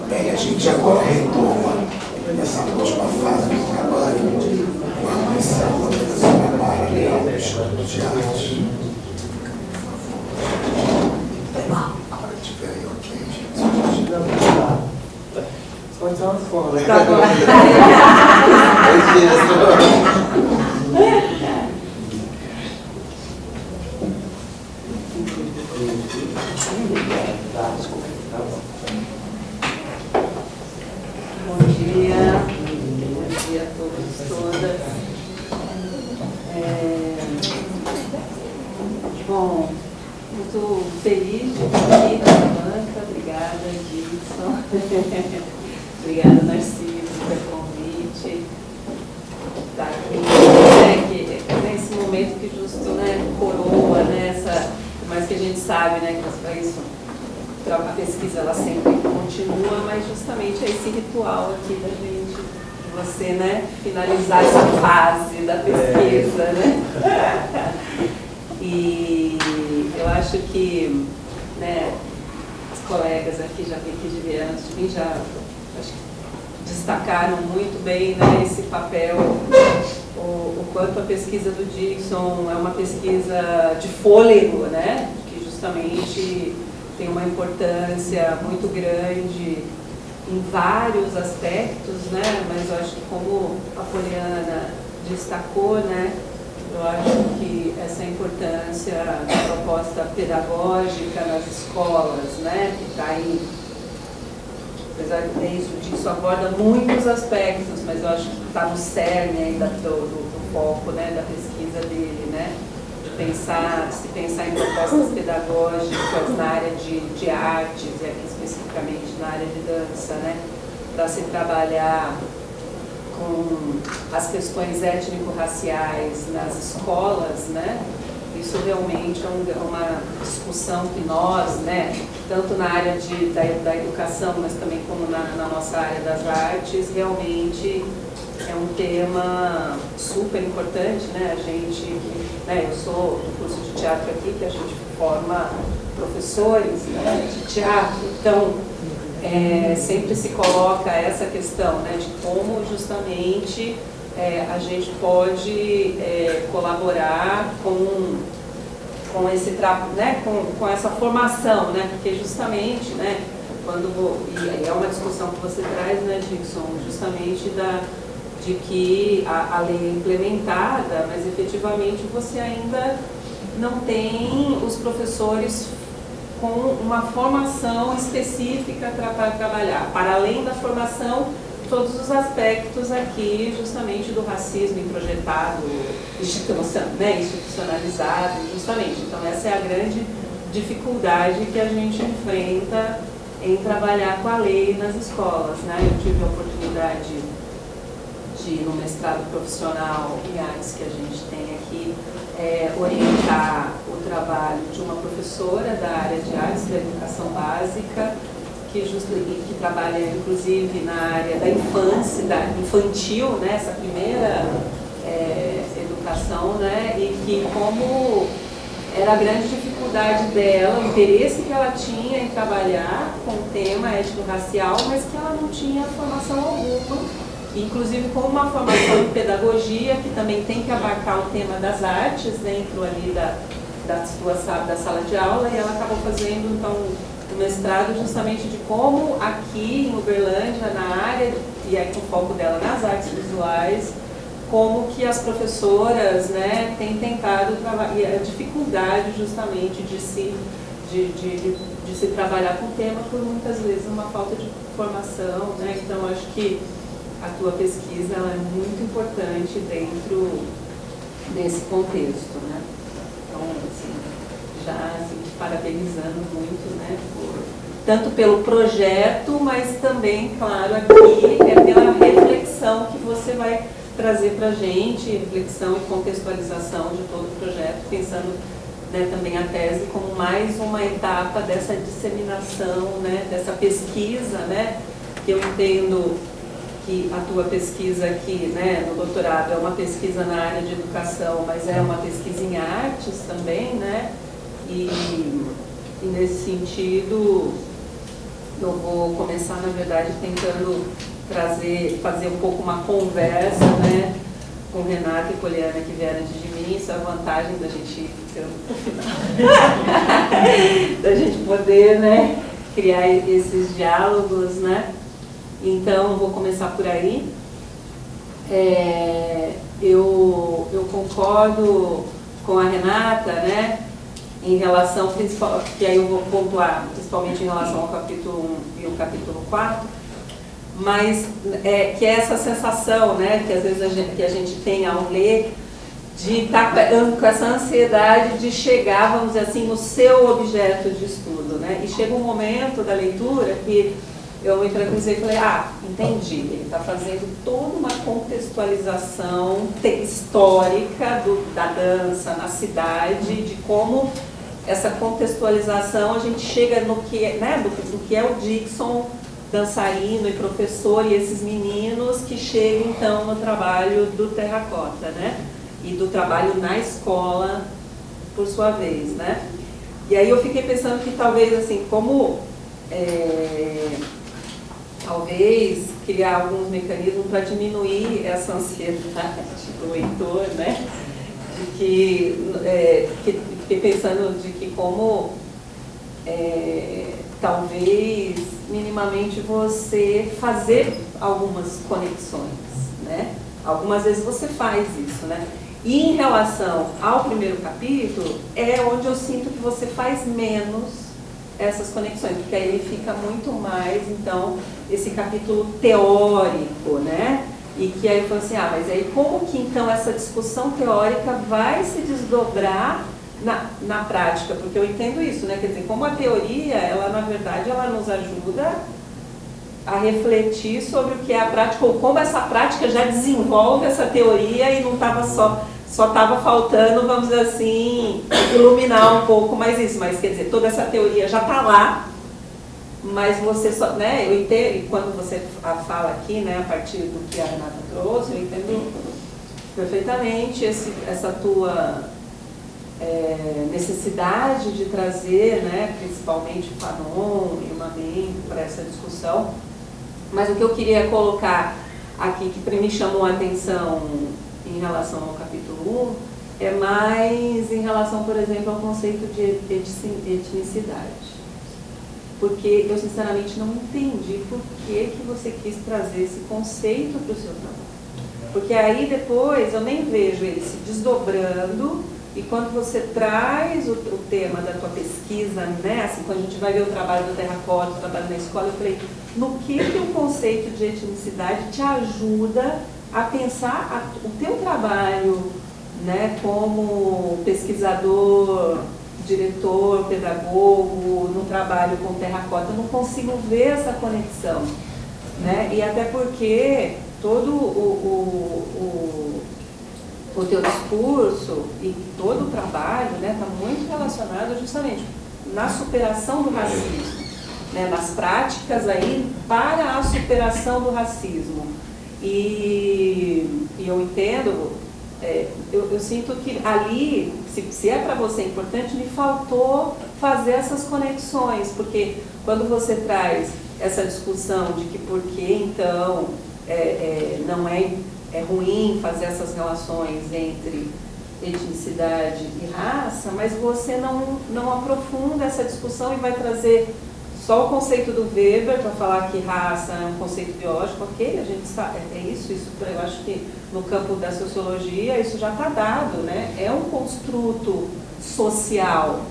Bem, a gente agora retoma essa última fase do trabalho com a missão da professora Mara Leal do Instituto de Arte. Agora tiver aí, ok, gente. Pode ser uma fora, né? Tá bom. Bom dia a todos e todas. Bom, muito feliz de estar aqui na banca. Obrigada, Gibson. Obrigada, Narciso, pelo convite. Estar aqui, nesse momento que justo, coroa, por mais que a gente sabe, que para isso a pesquisa ela sempre continua, mas justamente é esse ritual aqui da gente, de você, finalizar essa fase da pesquisa, E eu acho que, os colegas aqui já antes de mim já acho que destacaram muito bem, esse papel, o quanto a pesquisa do Dixon é uma pesquisa de fôlego, que justamente tem uma importância muito grande em vários aspectos, mas eu acho que como a Poliana destacou, eu acho que essa importância da proposta pedagógica nas escolas, que está aí, apesar disso aborda muitos aspectos, mas eu acho que está no cerne ainda do foco, da pesquisa dele, se pensar em propostas pedagógicas na área de artes, e aqui especificamente na área de dança, para se trabalhar com as questões étnico-raciais nas escolas, isso realmente é uma discussão que nós, tanto na área da educação, mas também como na nossa área das artes, realmente é um tema super importante, a gente, eu sou do curso de teatro aqui, que a gente forma professores de teatro, então sempre se coloca essa questão, de como justamente a gente pode colaborar com esse com essa formação, porque justamente, e é uma discussão que você traz, Dixon, justamente de que a lei é implementada, mas efetivamente você ainda não tem os professores com uma formação específica para trabalhar. Para além da formação, todos os aspectos aqui, justamente do racismo introjetado, institucionalizado, justamente. Então, essa é a grande dificuldade que a gente enfrenta em trabalhar com a lei nas escolas. Eu tive a oportunidade de, no mestrado profissional em artes que a gente tem aqui, orientar o trabalho de uma professora da área de artes da educação básica, que trabalha inclusive na área da infância, infantil, essa primeira educação, e que como era a grande dificuldade dela, o interesse que ela tinha em trabalhar com o tema étnico-racial, mas que ela não tinha formação alguma, inclusive com uma formação em pedagogia, que também tem que abarcar o tema das artes dentro ali da sala de aula, e ela acabou fazendo, então, o mestrado justamente de como aqui em Uberlândia, na área, e aí com o foco dela nas artes visuais, como que as professoras têm tentado trabalhar, e a dificuldade justamente de se trabalhar com o tema por muitas vezes uma falta de formação, então acho que a tua pesquisa ela é muito importante dentro desse contexto, Então, assim, já te parabenizando muito, tanto pelo projeto, mas também, claro, aqui pela reflexão que você vai trazer para a gente, reflexão e contextualização de todo o projeto, pensando também a tese como mais uma etapa dessa disseminação, dessa pesquisa, que eu entendo que a tua pesquisa aqui, no doutorado, é uma pesquisa na área de educação, mas é uma pesquisa em artes também, e nesse sentido, eu vou começar, na verdade, tentando fazer um pouco uma conversa, né, com Renata e Poliana, que vieram antes de mim. Isso é a vantagem da gente ir no final. Da gente poder, né, criar esses diálogos, né? Então, vou começar por aí. Eu concordo com a Renata, né, em relação, que aí eu vou pontuar, principalmente em relação ao capítulo 1 e o capítulo 4, mas que é essa sensação, né, que às vezes a gente tem ao ler, de estar com essa ansiedade de chegar, vamos dizer assim, no seu objeto de estudo, né? E chega um momento da leitura que eu me tranquilizei e falei, entendi, ele está fazendo toda uma contextualização histórica da dança na cidade, de como essa contextualização a gente chega no que, né, do que é o Dixon, dançarino e professor, e esses meninos que chegam então no trabalho do terracota, né? E do trabalho na escola, por sua vez, né? E aí eu fiquei pensando que talvez, assim, como talvez criar alguns mecanismos para diminuir essa ansiedade do leitor, né? De que fiquei pensando de que como talvez minimamente você fazer algumas conexões, né? Algumas vezes você faz isso, né? E em relação ao primeiro capítulo, é onde eu sinto que você faz menos essas conexões, porque aí ele fica muito mais, então, esse capítulo teórico, né? E que aí falou assim, mas aí como que então essa discussão teórica vai se desdobrar na prática? Porque eu entendo isso, né? Quer dizer, como a teoria, ela na verdade, ela nos ajuda a refletir sobre o que é a prática, ou como essa prática já desenvolve essa teoria e não estava só estava faltando, vamos dizer assim, iluminar um pouco mais isso. Mas quer dizer, toda essa teoria já está lá, mas você só, né, eu entendo, e quando você fala aqui, né, a partir do que a Renata trouxe, eu entendo perfeitamente essa tua necessidade de trazer, né, principalmente o Fanon e o Mamen para essa discussão. Mas o que eu queria colocar aqui, que para mim chamou a atenção em relação ao capítulo 1, é mais em relação, por exemplo, ao conceito de etnicidade. Porque eu sinceramente não entendi por que você quis trazer esse conceito para o seu trabalho. Porque aí depois eu nem vejo ele se desdobrando, e quando você traz o tema da tua pesquisa, né, assim, quando a gente vai ver o trabalho do terracota, o trabalho na escola, eu falei, no que o conceito de etnicidade te ajuda a pensar o teu trabalho, né, como pesquisador, diretor, pedagogo, no trabalho com terracota? Eu não consigo ver essa conexão, né? E até porque todo o teu discurso e todo o trabalho, né, está muito relacionado justamente na superação do racismo, né, nas práticas aí para a superação do racismo. E eu entendo, eu sinto que ali, se é para você importante, me faltou fazer essas conexões, porque quando você traz essa discussão de que por que então não é ruim fazer essas relações entre etnicidade e raça, mas você não aprofunda essa discussão e vai trazer só o conceito do Weber para falar que raça é um conceito biológico, ok, a gente sabe, isso eu acho que no campo da sociologia isso já está dado, né? É um construto social,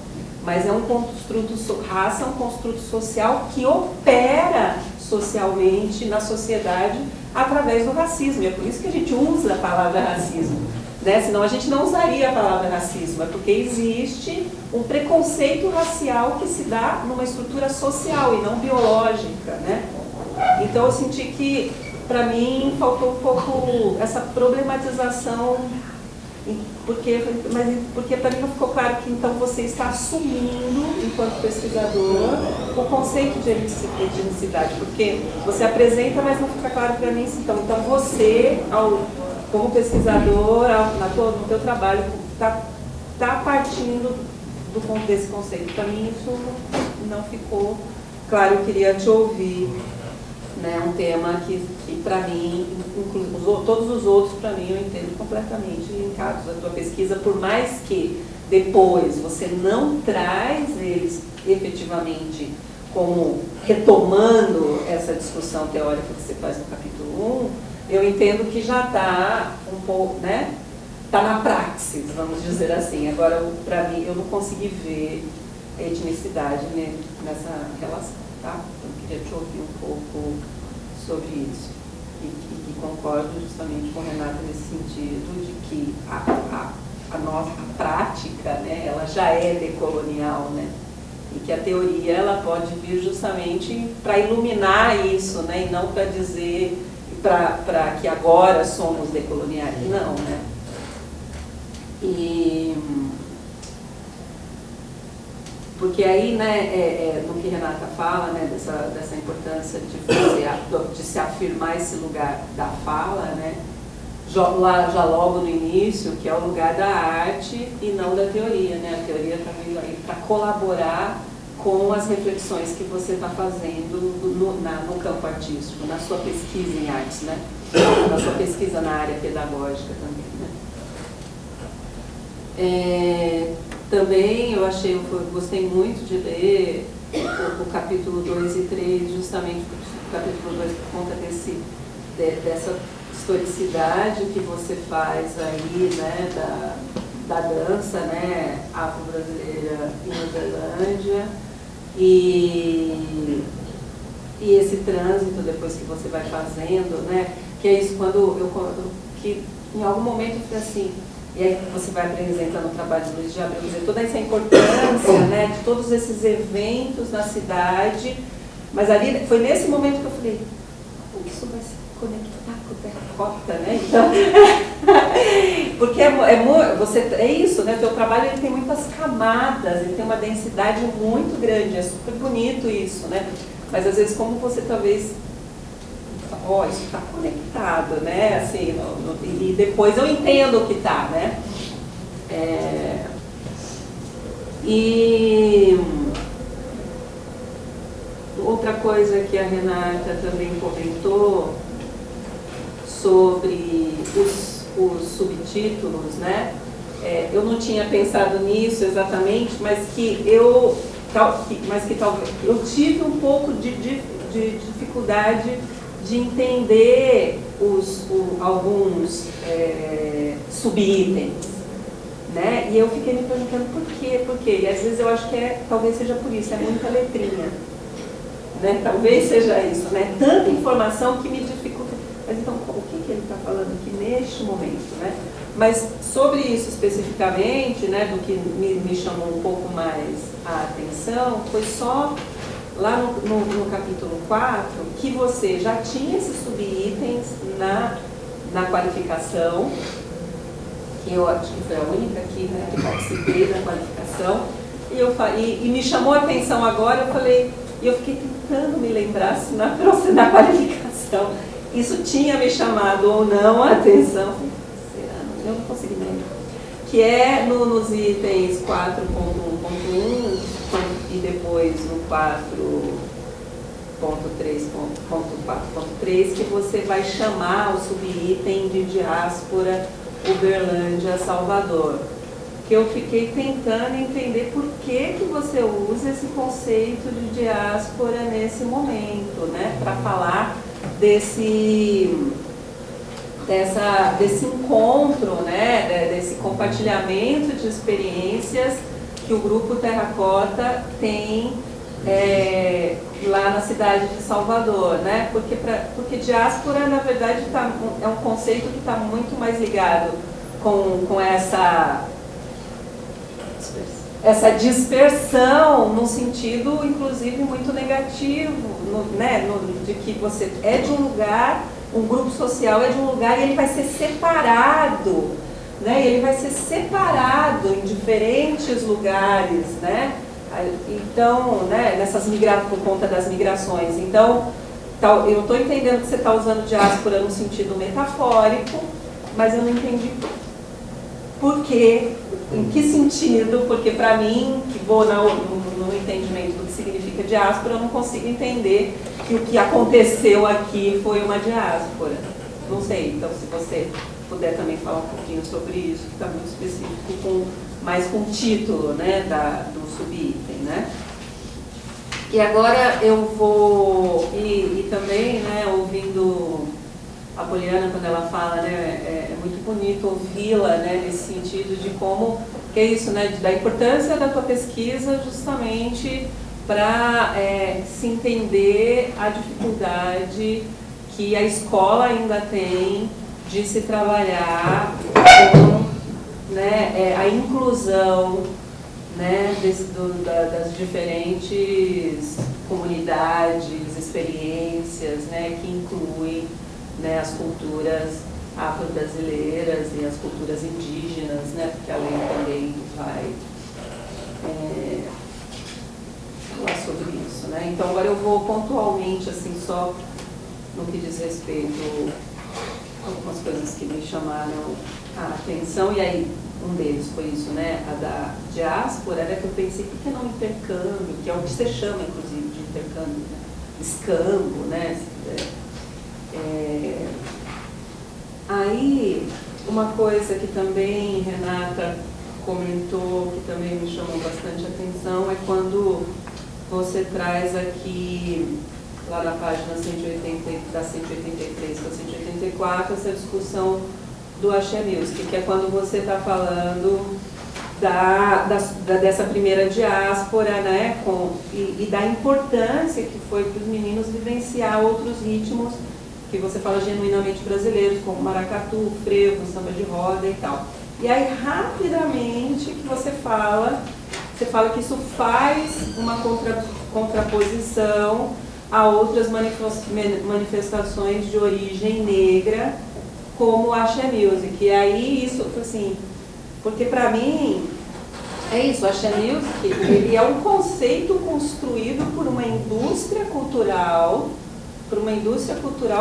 mas é um construto, raça é um construto social que opera socialmente na sociedade através do racismo, e é por isso que a gente usa a palavra racismo, né? Senão a gente não usaria a palavra racismo, é porque existe um preconceito racial que se dá numa estrutura social e não biológica, né? Então eu senti que, para mim, faltou um pouco essa problematização, porque para mim não ficou claro que então você está assumindo, enquanto pesquisador, o conceito de etnicidade, porque você apresenta, mas não fica claro para mim. Então você, como pesquisador, no teu trabalho, está partindo desse conceito. Para mim isso não ficou claro, eu queria te ouvir, né, um tema que para mim, todos os outros para mim eu entendo completamente linkados à tua pesquisa, por mais que depois você não traz eles efetivamente como retomando essa discussão teórica que você faz no capítulo 1, eu entendo que já está um pouco, né, está na praxis, vamos dizer assim. Agora, para mim, eu não consegui ver etnicidade nessa relação, tá? Então, eu queria te ouvir um pouco sobre isso. E concordo justamente com a Renata nesse sentido de que a nossa prática, né, ela já é decolonial, né? E que a teoria ela pode vir justamente para iluminar isso, né? E não para dizer para que agora somos decoloniais. Não, né? Porque aí, né, no que Renata fala, né, dessa importância de se afirmar esse lugar da fala, né, já logo no início, que é o lugar da arte e não da teoria, né? A teoria está vindo aí para colaborar com as reflexões que você está fazendo no campo artístico, na sua pesquisa em artes, né? Na sua pesquisa na área pedagógica também, né? Também eu gostei muito de ler o capítulo 2 e 3, justamente o capítulo 2 por conta dessa historicidade que você faz aí, né, da dança, né, afro-brasileira em Uberlândia, e esse trânsito depois que você vai fazendo, né, que é isso que em algum momento eu falei assim, e aí você vai apresentando o trabalho do Luiz de Abreu, dizer, toda essa importância, né, de todos esses eventos na cidade, mas ali foi nesse momento que eu falei, isso vai se conectar com o terracota, né? Então, porque é isso, né? O teu trabalho ele tem muitas camadas, ele tem uma densidade muito grande, é super bonito isso, né? Mas às vezes como você talvez isso está conectado, né? Assim, e depois eu entendo o que está, né? E outra coisa que a Renata também comentou sobre os subtítulos, né? Eu não tinha pensado nisso exatamente, mas que talvez eu tive um pouco de dificuldade de entender alguns subitens, né? E eu fiquei me perguntando por quê? E às vezes eu acho que talvez seja por isso, é muita letrinha, né? Talvez seja isso, né? Tanta informação que me dificulta. Mas então, o que ele está falando aqui neste momento, né? Mas sobre isso especificamente, né, do que me chamou um pouco mais a atenção, foi só lá no capítulo 4, que você já tinha esses subitens na qualificação, que eu acho que foi a única aqui, né, que participei da qualificação, e me chamou a atenção agora, eu fiquei tentando me lembrar se na qualificação isso tinha me chamado ou não a atenção. Eu não consegui lembrar. Que é nos itens 4.1.1 e depois no 4.3.4.3, que você vai chamar o subitem de diáspora Uberlândia Salvador. Que eu fiquei tentando entender por que você usa esse conceito de diáspora nesse momento, né? Para falar desse encontro, né, desse compartilhamento de experiências que o Grupo Terracota tem lá na cidade de Salvador, né? Porque diáspora, na verdade, é um conceito que está muito mais ligado com essa dispersão, num sentido, inclusive, muito negativo, né? De que você é de um lugar, um grupo social é de um lugar e ele vai ser separado, né? Ele vai ser separado em diferentes lugares, né? Então, né, por conta das migrações. Então, eu estou entendendo que você está usando diáspora no sentido metafórico, mas eu não entendi por quê, em que sentido, porque para mim, que vou no no entendimento do que significa diáspora, eu não consigo entender que o que aconteceu aqui foi uma diáspora. Não sei, então se você puder também falar um pouquinho sobre isso, que está muito específico, mais com o título, né, do subitem, né? E agora eu vou, e também, né, ouvindo a Poliana, quando ela fala, né, é muito bonito ouvi-la, né, nesse sentido de como, que é isso, né, da importância da tua pesquisa justamente para se entender a dificuldade que a escola ainda tem de se trabalhar com, né, a inclusão, né, das diferentes comunidades, experiências, né, que incluem, né, as culturas afro-brasileiras e as culturas indígenas, né, porque a lei também vai falar sobre isso, né. Então agora eu vou pontualmente, assim, só no que diz respeito a algumas coisas que me chamaram a atenção, e aí um deles foi isso, né, a da diáspora, né, que eu pensei, por que não intercâmbio, que é o que você chama, inclusive, de intercâmbio, né, escambo, né, aí, uma coisa que também Renata comentou, que também me chamou bastante atenção, é quando você traz aqui, lá na página 180, da 183 para 184, essa discussão do Axé Music, que é quando você está falando dessa primeira diáspora, né, e da importância que foi para os meninos vivenciar outros ritmos que você fala genuinamente brasileiros, como maracatu, frevo, samba de roda e tal. E aí, rapidamente, que você fala que isso faz uma contraposição a outras manifestações de origem negra, como o Axé Music. E aí, isso, assim, porque para mim, é isso, o Axé Music, ele é um conceito construído por uma indústria cultural,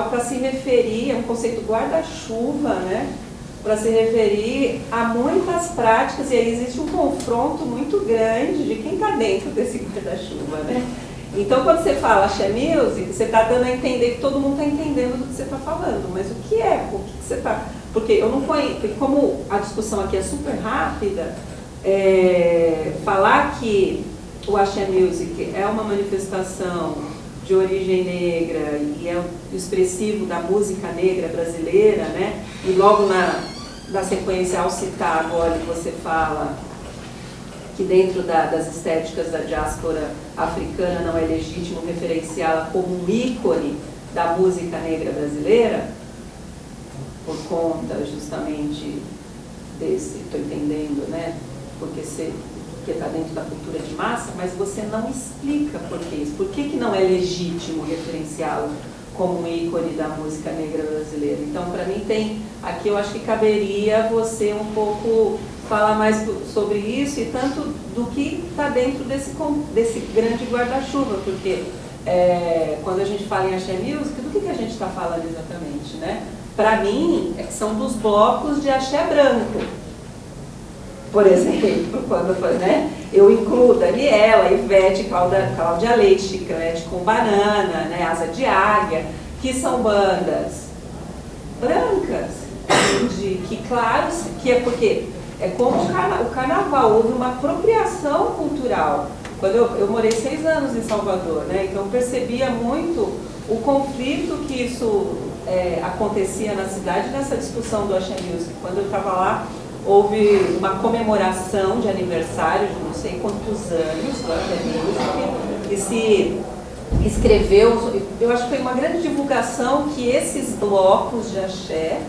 para se referir, é um conceito guarda-chuva, né? Para se referir a muitas práticas, e aí existe um confronto muito grande de quem está dentro desse guarda-chuva, né? Então, quando você fala Axé Music, você está dando a entender que todo mundo está entendendo do que você está falando, mas o que é? O que você está... Porque eu não conheço, porque como a discussão aqui é super rápida, falar que o Axé Music é uma manifestação de origem negra e é expressivo da música negra brasileira, né? E logo na sequência, ao citar agora, você fala que dentro das estéticas da diáspora africana não é legítimo referenciá-la como um ícone da música negra brasileira, por conta justamente desse, estou entendendo, né? Porque está dentro da cultura de massa, mas você não explica por que isso. Por que não é legítimo referenciá-lo como um ícone da música negra brasileira? Então, para mim, aqui eu acho que caberia você um pouco falar mais sobre isso, e tanto do que está dentro desse grande guarda-chuva, porque quando a gente fala em Axé Music, do que a gente está falando exatamente, né? Para mim, são dos blocos de axé branco. Por exemplo, quando eu incluo Daniela, Ivete, Cláudia Leite, Chiclete com Banana, né, Asa de Águia, que são bandas brancas, que claro, que é porque é como o carnaval, houve uma apropriação cultural. Quando eu morei 6 anos em Salvador, né, então eu percebia muito o conflito que isso acontecia na cidade nessa discussão do Axé Music. Quando eu estava lá, houve uma comemoração de aniversário de não sei quantos anos do Axé Music, e se escreveu, eu acho que foi uma grande divulgação que esses blocos de axé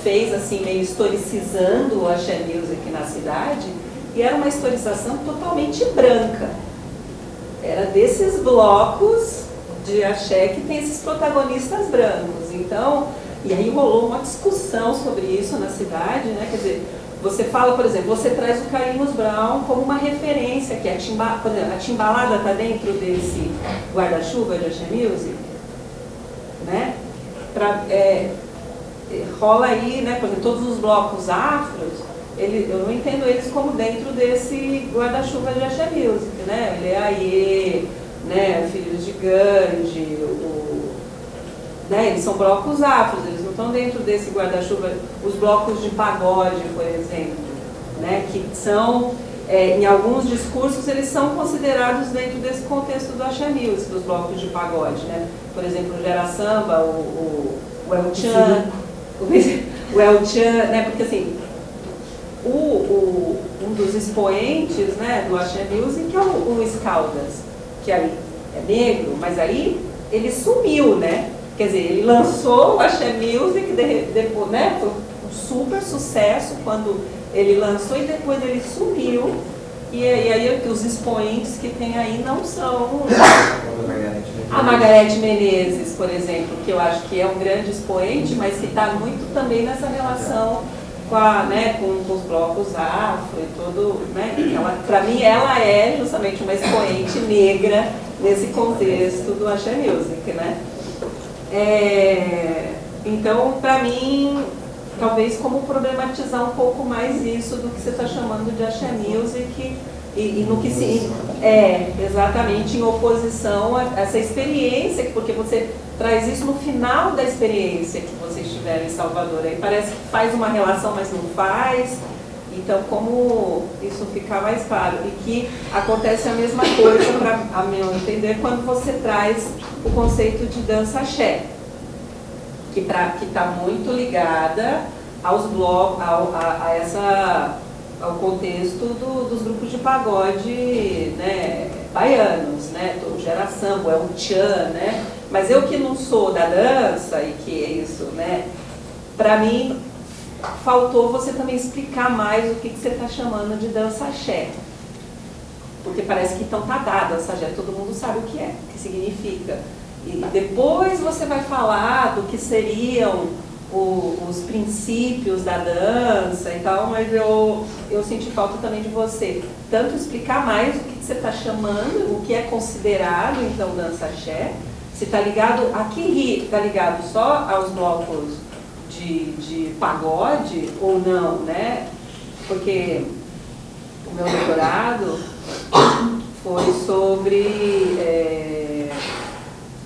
fez, assim, meio historicizando o Axé Music na cidade, e era uma historização totalmente branca. Era desses blocos de axé que tem esses protagonistas brancos. Então, e aí rolou uma discussão sobre isso na cidade, né? Quer dizer, você fala, por exemplo, você traz o Carlinhos Brown como uma referência, que por exemplo, a timbalada está dentro desse guarda-chuva de Axé Music, né? Rola aí, né, por exemplo, todos os blocos afros, eu não entendo eles como dentro desse guarda-chuva de Axé Music, né? Ele é Aie, né? Filhos de Gandhi, né? Eles são blocos afros, eles não estão dentro desse guarda-chuva. Os blocos de pagode, por exemplo, né? Que são, em alguns discursos, eles são considerados dentro desse contexto do Axé Music, dos blocos de pagode, né? Por exemplo, o Gera Samba, o El Chan, o El Chan, né? Porque assim, um dos expoentes, né, do Axé Music é o Luiz Caldas, que aí é negro, mas aí ele sumiu, né? Quer dizer, ele lançou o Axé Music, depois, né, foi um super sucesso quando ele lançou e depois ele sumiu. E aí os expoentes que tem aí não são a Margareth Menezes, por exemplo, que eu acho que é um grande expoente, mas que está muito também nessa relação com os blocos afro e tudo, né? Para mim, ela é justamente uma expoente negra nesse contexto do Axé Music, né? Então, para mim, talvez como problematizar um pouco mais isso do que você está chamando de Axé Music e no que se... exatamente, em oposição a essa experiência, porque você traz isso no final da experiência que vocês tiveram em Salvador. Aí parece que faz uma relação, mas não faz. Então, como isso ficar mais claro? E que acontece a mesma coisa, a meu entender, quando você traz o conceito de dança axé, que está muito ligada aos blocos, ao contexto dos grupos de pagode, né, baianos, né, o Gera Samba, o El Chan, né? Mas eu que não sou da dança e que é isso, né? Para mim, faltou você também explicar mais o que você está chamando de dança axé. Porque parece que então tá dado dança axé, todo mundo sabe o que significa. E depois você vai falar do que seriam os princípios da dança e tal, mas eu senti falta também de você tanto explicar mais o que você está chamando, o que é considerado então dança axé, se está ligado, aqui está ligado só aos blocos de pagode ou não, né? Porque o meu doutorado foi sobre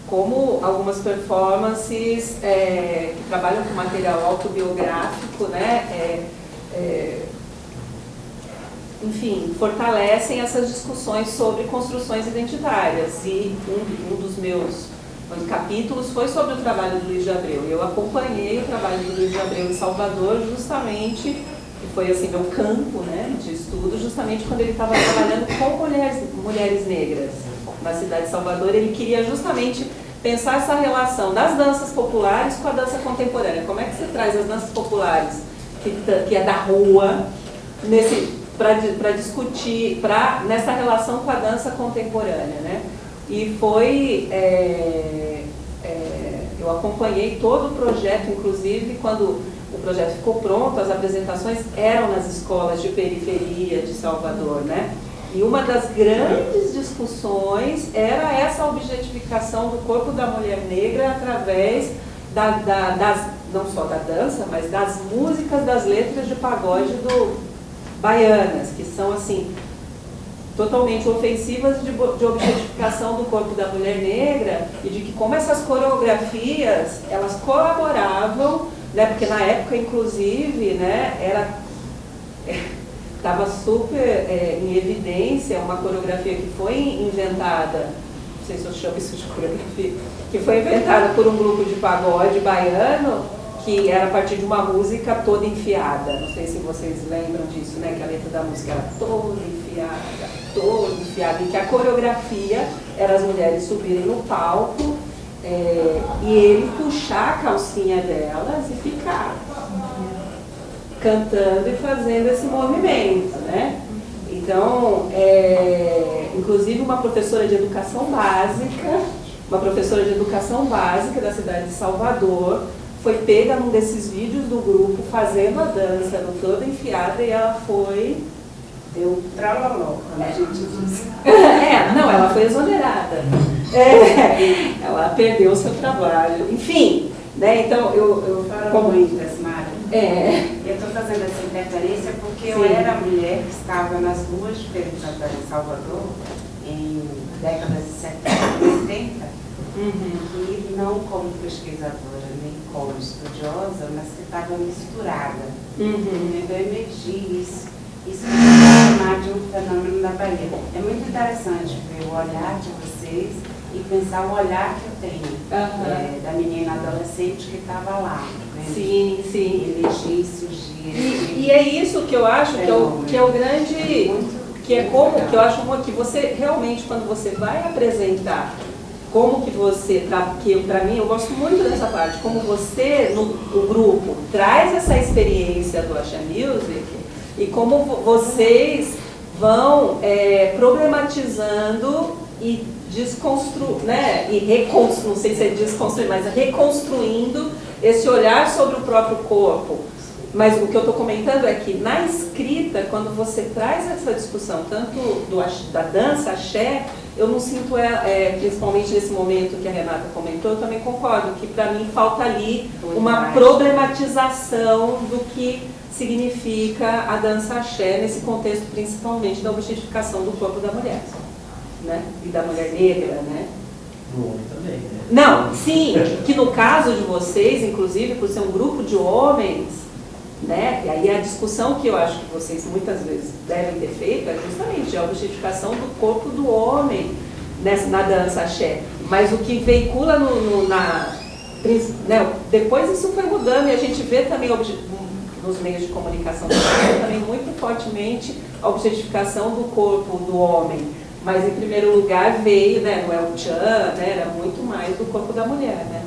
como algumas performances que trabalham com material autobiográfico, né? Enfim, fortalecem essas discussões sobre construções identitárias. E um dos meus capítulos foi sobre o trabalho do Luiz de Abreu. Eu acompanhei o trabalho do Luiz de Abreu em Salvador, justamente, que foi assim, meu campo, né, de estudo, justamente quando ele estava trabalhando com mulheres negras na cidade de Salvador. Ele queria justamente pensar essa relação das danças populares com a dança contemporânea. Como é que você traz as danças populares, que é da rua, para discutir, nessa relação com a dança contemporânea, né? E foi, eu acompanhei todo o projeto, inclusive quando o projeto ficou pronto, as apresentações eram nas escolas de periferia de Salvador, né? E uma das grandes discussões era essa objetificação do corpo da mulher negra através não só da dança, mas das músicas, das letras de pagode baianas, que são assim, totalmente ofensivas de objetificação do corpo da mulher negra, e de que como essas coreografias, elas colaboravam, né, porque na época, inclusive, né, estava super em evidência uma coreografia que foi inventada, não sei se eu chamo isso de coreografia, que foi inventada por um grupo de pagode baiano, que era a partir de uma música toda enfiada. Não sei se vocês lembram disso, né? Que a letra da música era toda enfiada, e que a coreografia era as mulheres subirem no palco e ele puxar a calcinha delas e ficar cantando e fazendo esse movimento, né? Então, inclusive uma professora de educação básica da cidade de Salvador, foi pega num desses vídeos do grupo fazendo a dança, toda enfiada, e ela deu tralaló, como a gente diz. Não, ela foi exonerada. Ela perdeu o seu trabalho. Enfim, né, então eu como muito dessa área. Eu estou fazendo essa interferência porque eu Sim. era a mulher que estava nas ruas de Feira de Santana, em Salvador, em décadas de 70 e 80, e não como pesquisadora, nem como estudiosa, mas que estava misturada. Então eu emergi isso. Isso que eu chamar de um fenômeno da Bahia. É muito interessante ver o olhar de vocês e pensar o olhar que eu tenho da menina adolescente que estava lá. Né? Sim, sim. Elegir, surgir. E é isso que eu acho que é o grande... Que é como que eu acho que você realmente, quando você vai apresentar como que você, que para mim, eu gosto muito dessa parte, como você, no grupo, traz essa experiência do Axé Music e como vocês vão problematizando e né, e reconstruindo, não sei se é desconstruir, mas reconstruindo esse olhar sobre o próprio corpo. Mas o que eu estou comentando é que na escrita, quando você traz essa discussão, tanto da dança, axé, eu não sinto, principalmente nesse momento que a Renata comentou, eu também concordo, que para mim falta ali uma problematização do que significa a dança axé, nesse contexto principalmente da objetificação do corpo da mulher, né? E da mulher negra, né? Do homem também, né? Não, sim, que no caso de vocês, inclusive, por ser um grupo de homens, né? E aí a discussão que eu acho que vocês muitas vezes devem ter feito é justamente a objetificação do corpo do homem na dança axé. Mas o que veicula né? Depois isso foi mudando e a gente vê também nos meios de comunicação também muito fortemente a objetificação do corpo do homem. Mas em primeiro lugar veio, né, no El Chan, né, era muito mais do corpo da mulher, né?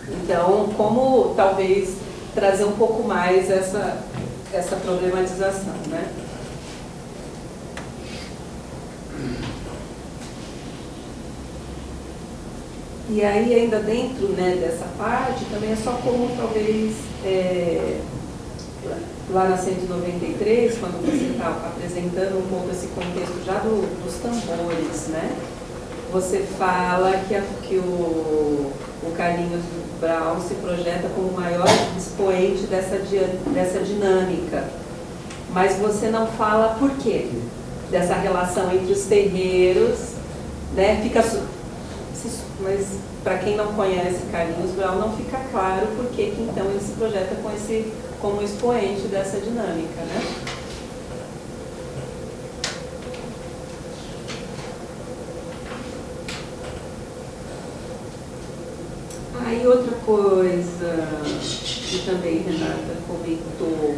Então, como talvez trazer um pouco mais essa problematização, né? E aí, ainda dentro, né, dessa parte, também é só como talvez, lá na 193, quando você está apresentando um pouco esse contexto já dos tambores, né? Você fala que o Carlinhos Brown se projeta como o maior expoente dessa dinâmica, mas você não fala por quê dessa relação entre os terreiros, né? Mas para quem não conhece Carlinhos Brown, não fica claro por que então ele se projeta como expoente dessa dinâmica, né? Aí outra coisa que também Renata comentou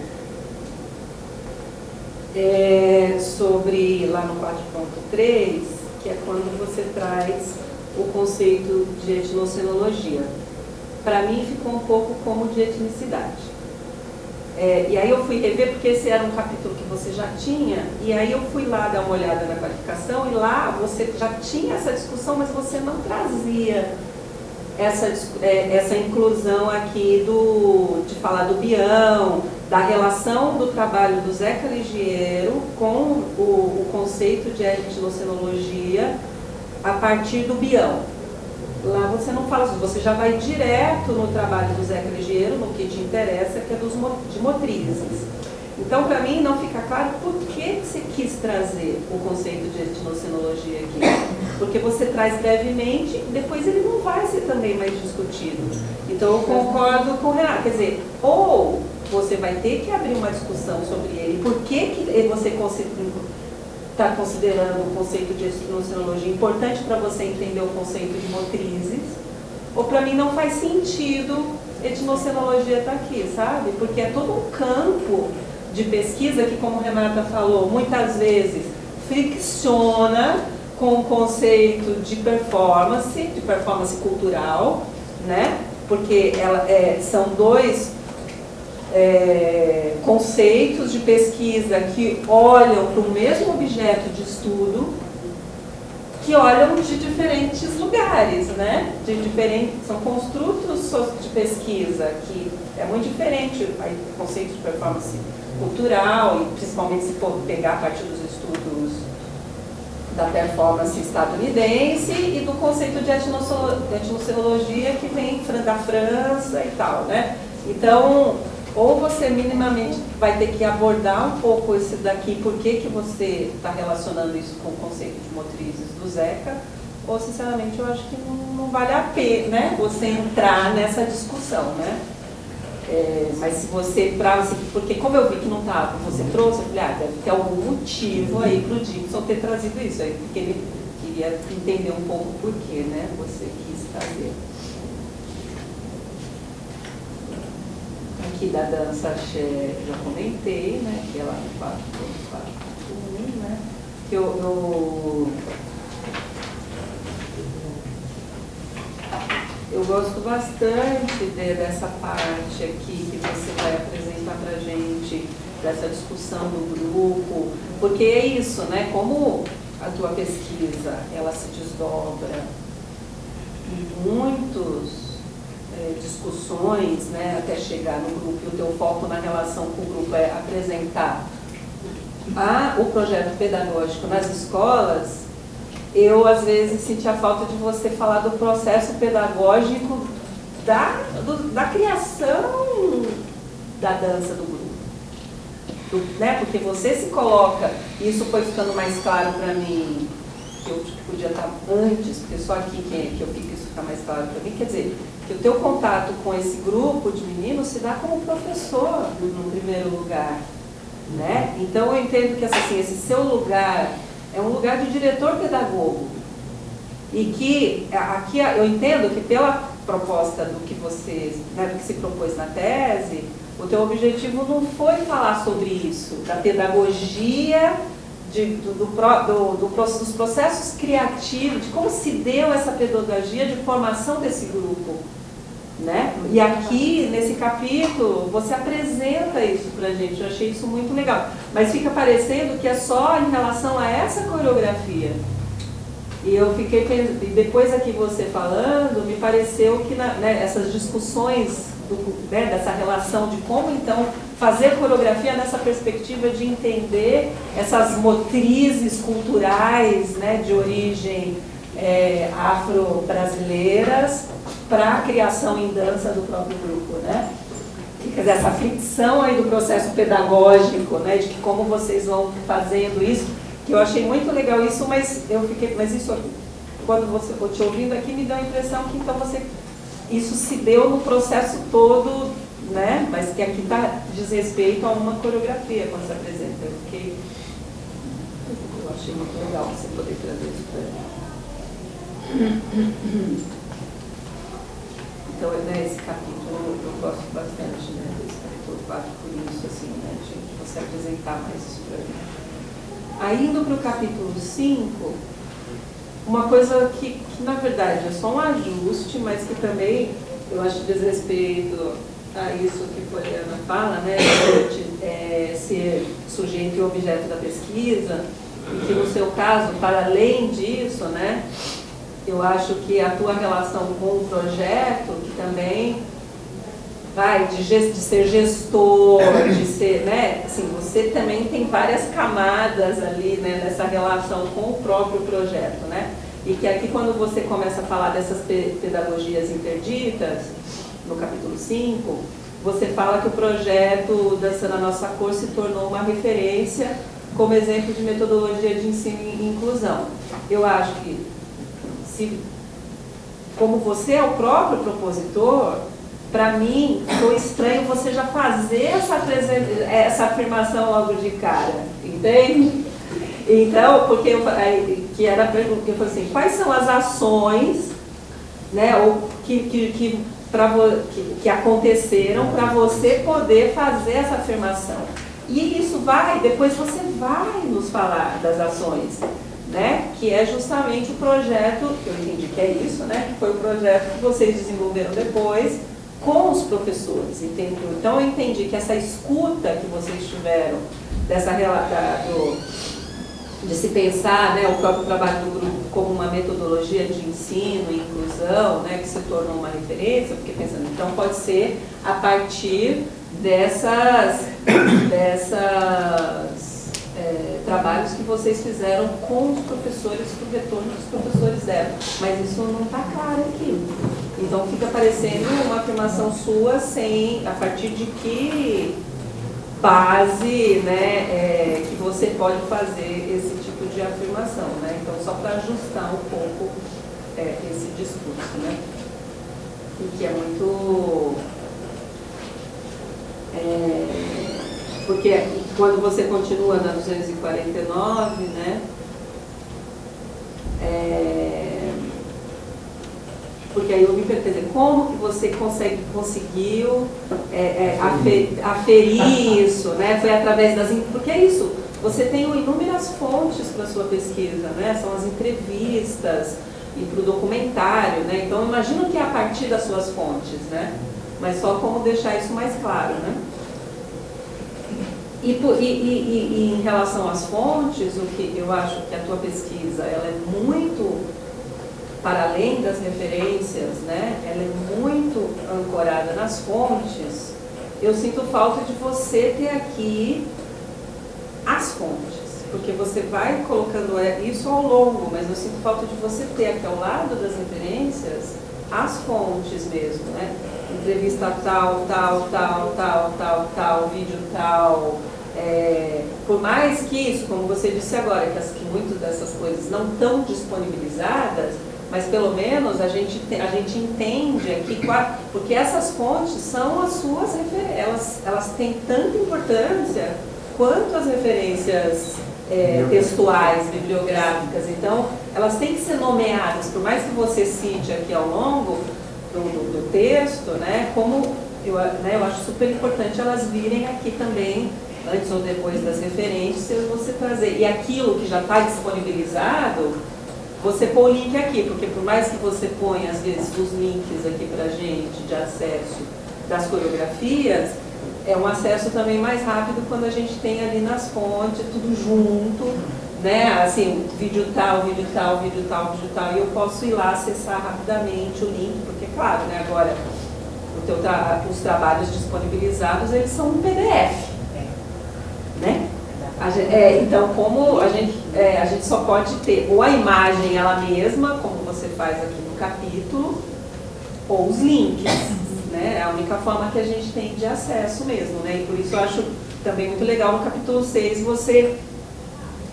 sobre lá no 4.3, que é quando você traz o conceito de etnocenologia. Para mim ficou um pouco como de etnicidade. E aí eu fui rever porque esse era um capítulo que você já tinha, e aí eu fui lá dar uma olhada na qualificação e lá você já tinha essa discussão, mas você não trazia essa inclusão aqui de falar do Bião, da relação do trabalho do Zeca Ligiero com o conceito de etnocenologia a partir do Bião. Lá você não fala isso, você já vai direto no trabalho do Zeca Ligiero, no que te interessa, que é de motrizes. Então, para mim, não fica claro por que você quis trazer o conceito de etnocenologia aqui. Porque você traz brevemente, depois ele não vai ser também mais discutido. Então, eu concordo com o Renato. Quer dizer, ou você vai ter que abrir uma discussão sobre ele, por que você está considerando o conceito de etnocenologia importante para você entender o conceito de motrizes, ou para mim não faz sentido etnocenologia estar aqui, sabe? Porque é todo um campo de pesquisa que, como a Renata falou, muitas vezes fricciona com o conceito de performance cultural, né? Porque são dois conceitos de pesquisa que olham para o mesmo objeto de estudo, que olham de diferentes lugares, né? São construtos de pesquisa que é muito diferente o conceito de performance cultural, e principalmente se for pegar a partir dos estudos da performance estadunidense e do conceito de etnocenologia que vem da França e tal, né? Então, ou você minimamente vai ter que abordar um pouco esse daqui, por que você está relacionando isso com o conceito de motrizes do Zeca, ou sinceramente eu acho que não vale a pena, né, você entrar nessa discussão, né? Mas se você, porque como eu vi que não estava, você trouxe, eu falei, deve ter algum motivo aí para o Dixon ter trazido isso, aí, porque ele queria entender um pouco por que, né, você quis trazer. Aqui da dança axé, já comentei, né, que é lá no 4.1, né, que eu gosto bastante dessa parte aqui que você vai apresentar para a gente, dessa discussão do grupo, porque é isso, né, como a tua pesquisa, ela se desdobra em muitas discussões, né, até chegar no grupo, e o teu foco na relação com o grupo é apresentar o projeto pedagógico nas escolas. Eu, às vezes, senti a falta de você falar do processo pedagógico da criação da dança do grupo. Né? Porque você se coloca, e isso foi ficando mais claro para mim, que eu podia estar antes, porque só aqui que eu fico isso ficar mais claro para mim, quer dizer, que o teu contato com esse grupo de meninos se dá como professor, no primeiro lugar. Né? Então, eu entendo que assim, esse seu lugar é um lugar de diretor pedagogo. E que aqui eu entendo que pela proposta do que você, né, do que se propôs na tese, o teu objetivo não foi falar sobre isso, da pedagogia, dos processos criativos, de como se deu essa pedagogia de formação desse grupo. Né? E aqui, nesse capítulo, você apresenta isso pra gente, eu achei isso muito legal. Mas fica parecendo que é só em relação a essa coreografia. E eu fiquei pensando, e depois aqui você falando, me pareceu que né, essas discussões dessa relação de como então fazer coreografia nessa perspectiva de entender essas motrizes culturais, né, de origem afro-brasileiras, para a criação em dança do próprio grupo, né? Quer dizer, essa fricção aí do processo pedagógico, né? De que como vocês vão fazendo isso, que eu achei muito legal isso, mas isso, quando você for te ouvindo aqui, me deu a impressão que então isso se deu no processo todo, né? Mas que aqui diz respeito a uma coreografia quando se apresenta. Eu achei muito legal você poder trazer isso para mim. Então, né, esse capítulo eu gosto bastante, né, desse capítulo 4, por isso, assim, né, de você apresentar mais isso para mim. Aí, indo para o capítulo 5, uma coisa que, na verdade, é só um ajuste, mas que também, eu acho que diz respeito a isso que a Poliana fala, né, de ser sujeito e objeto da pesquisa, e que, no seu caso, para além disso, né, eu acho que a tua relação com o projeto, que também vai de ser gestor, de ser, né, assim, você também tem várias camadas ali, né, nessa relação com o próprio projeto, né, e que aqui quando você começa a falar dessas pedagogias interditas, no capítulo 5, você fala que o projeto Dançando a Nossa Cor se tornou uma referência como exemplo de metodologia de ensino e inclusão. Eu acho que como você é o próprio propositor, para mim, foi estranho você já fazer essa afirmação logo de cara, entende? Então, porque que era a pergunta, eu falei assim, quais são as ações, né, ou que aconteceram para você poder fazer essa afirmação? E isso depois você vai nos falar das ações. Né, que é justamente o projeto, que eu entendi que é isso, né, que foi o projeto que vocês desenvolveram depois com os professores, entendeu? Então eu entendi que essa escuta que vocês tiveram, de se pensar, né, o próprio trabalho do grupo como uma metodologia de ensino e inclusão, né, que se tornou uma referência, eu fiquei pensando, então pode ser a partir trabalhos que vocês fizeram com os professores, para o retorno que os professores deram. Mas isso não está claro aqui. Então fica parecendo uma afirmação sua sem, a partir de que base, né, que você pode fazer esse tipo de afirmação, né? Então só para ajustar um pouco esse discurso, né? E que é muito... porque quando você continua na 249, né? Porque aí eu me pergunto, quer dizer, como que você conseguiu aferir isso, né? Foi através das... Porque é isso, você tem inúmeras fontes para a sua pesquisa, né? São as entrevistas e para o documentário, né? Então, imagino que é a partir das suas fontes, né? Mas só como deixar isso mais claro, né? E em relação às fontes, o que eu acho que a tua pesquisa, ela é muito... para além das referências, né, ela é muito ancorada nas fontes. Eu sinto falta de você ter aqui as fontes, porque você vai colocando isso ao longo, mas eu sinto falta de você ter aqui ao lado das referências as fontes mesmo, né? Entrevista tal, vídeo tal. Por mais que isso, como você disse agora, que muitas dessas coisas não estão disponibilizadas, mas pelo menos a gente entende aqui, porque essas fontes são as suas referências, elas têm tanta importância quanto as referências textuais, bibliográficas. Então, elas têm que ser nomeadas, por mais que você cite aqui ao longo do texto, né, como eu acho super importante elas virem aqui também, antes ou depois das referências, você trazer. E aquilo que já está disponibilizado, você pôr o link aqui, porque por mais que você ponha, às vezes, os links aqui pra gente de acesso das coreografias, é um acesso também mais rápido quando a gente tem ali nas fontes, tudo junto, né? Assim, vídeo tal, e eu posso ir lá acessar rapidamente o link, porque, claro, né, agora, os trabalhos disponibilizados, eles são um PDF, né? Então, como a gente só pode ter ou a imagem ela mesma, como você faz aqui no capítulo, ou os links, né? É a única forma que a gente tem de acesso mesmo, né? E por isso eu acho também muito legal no capítulo 6 você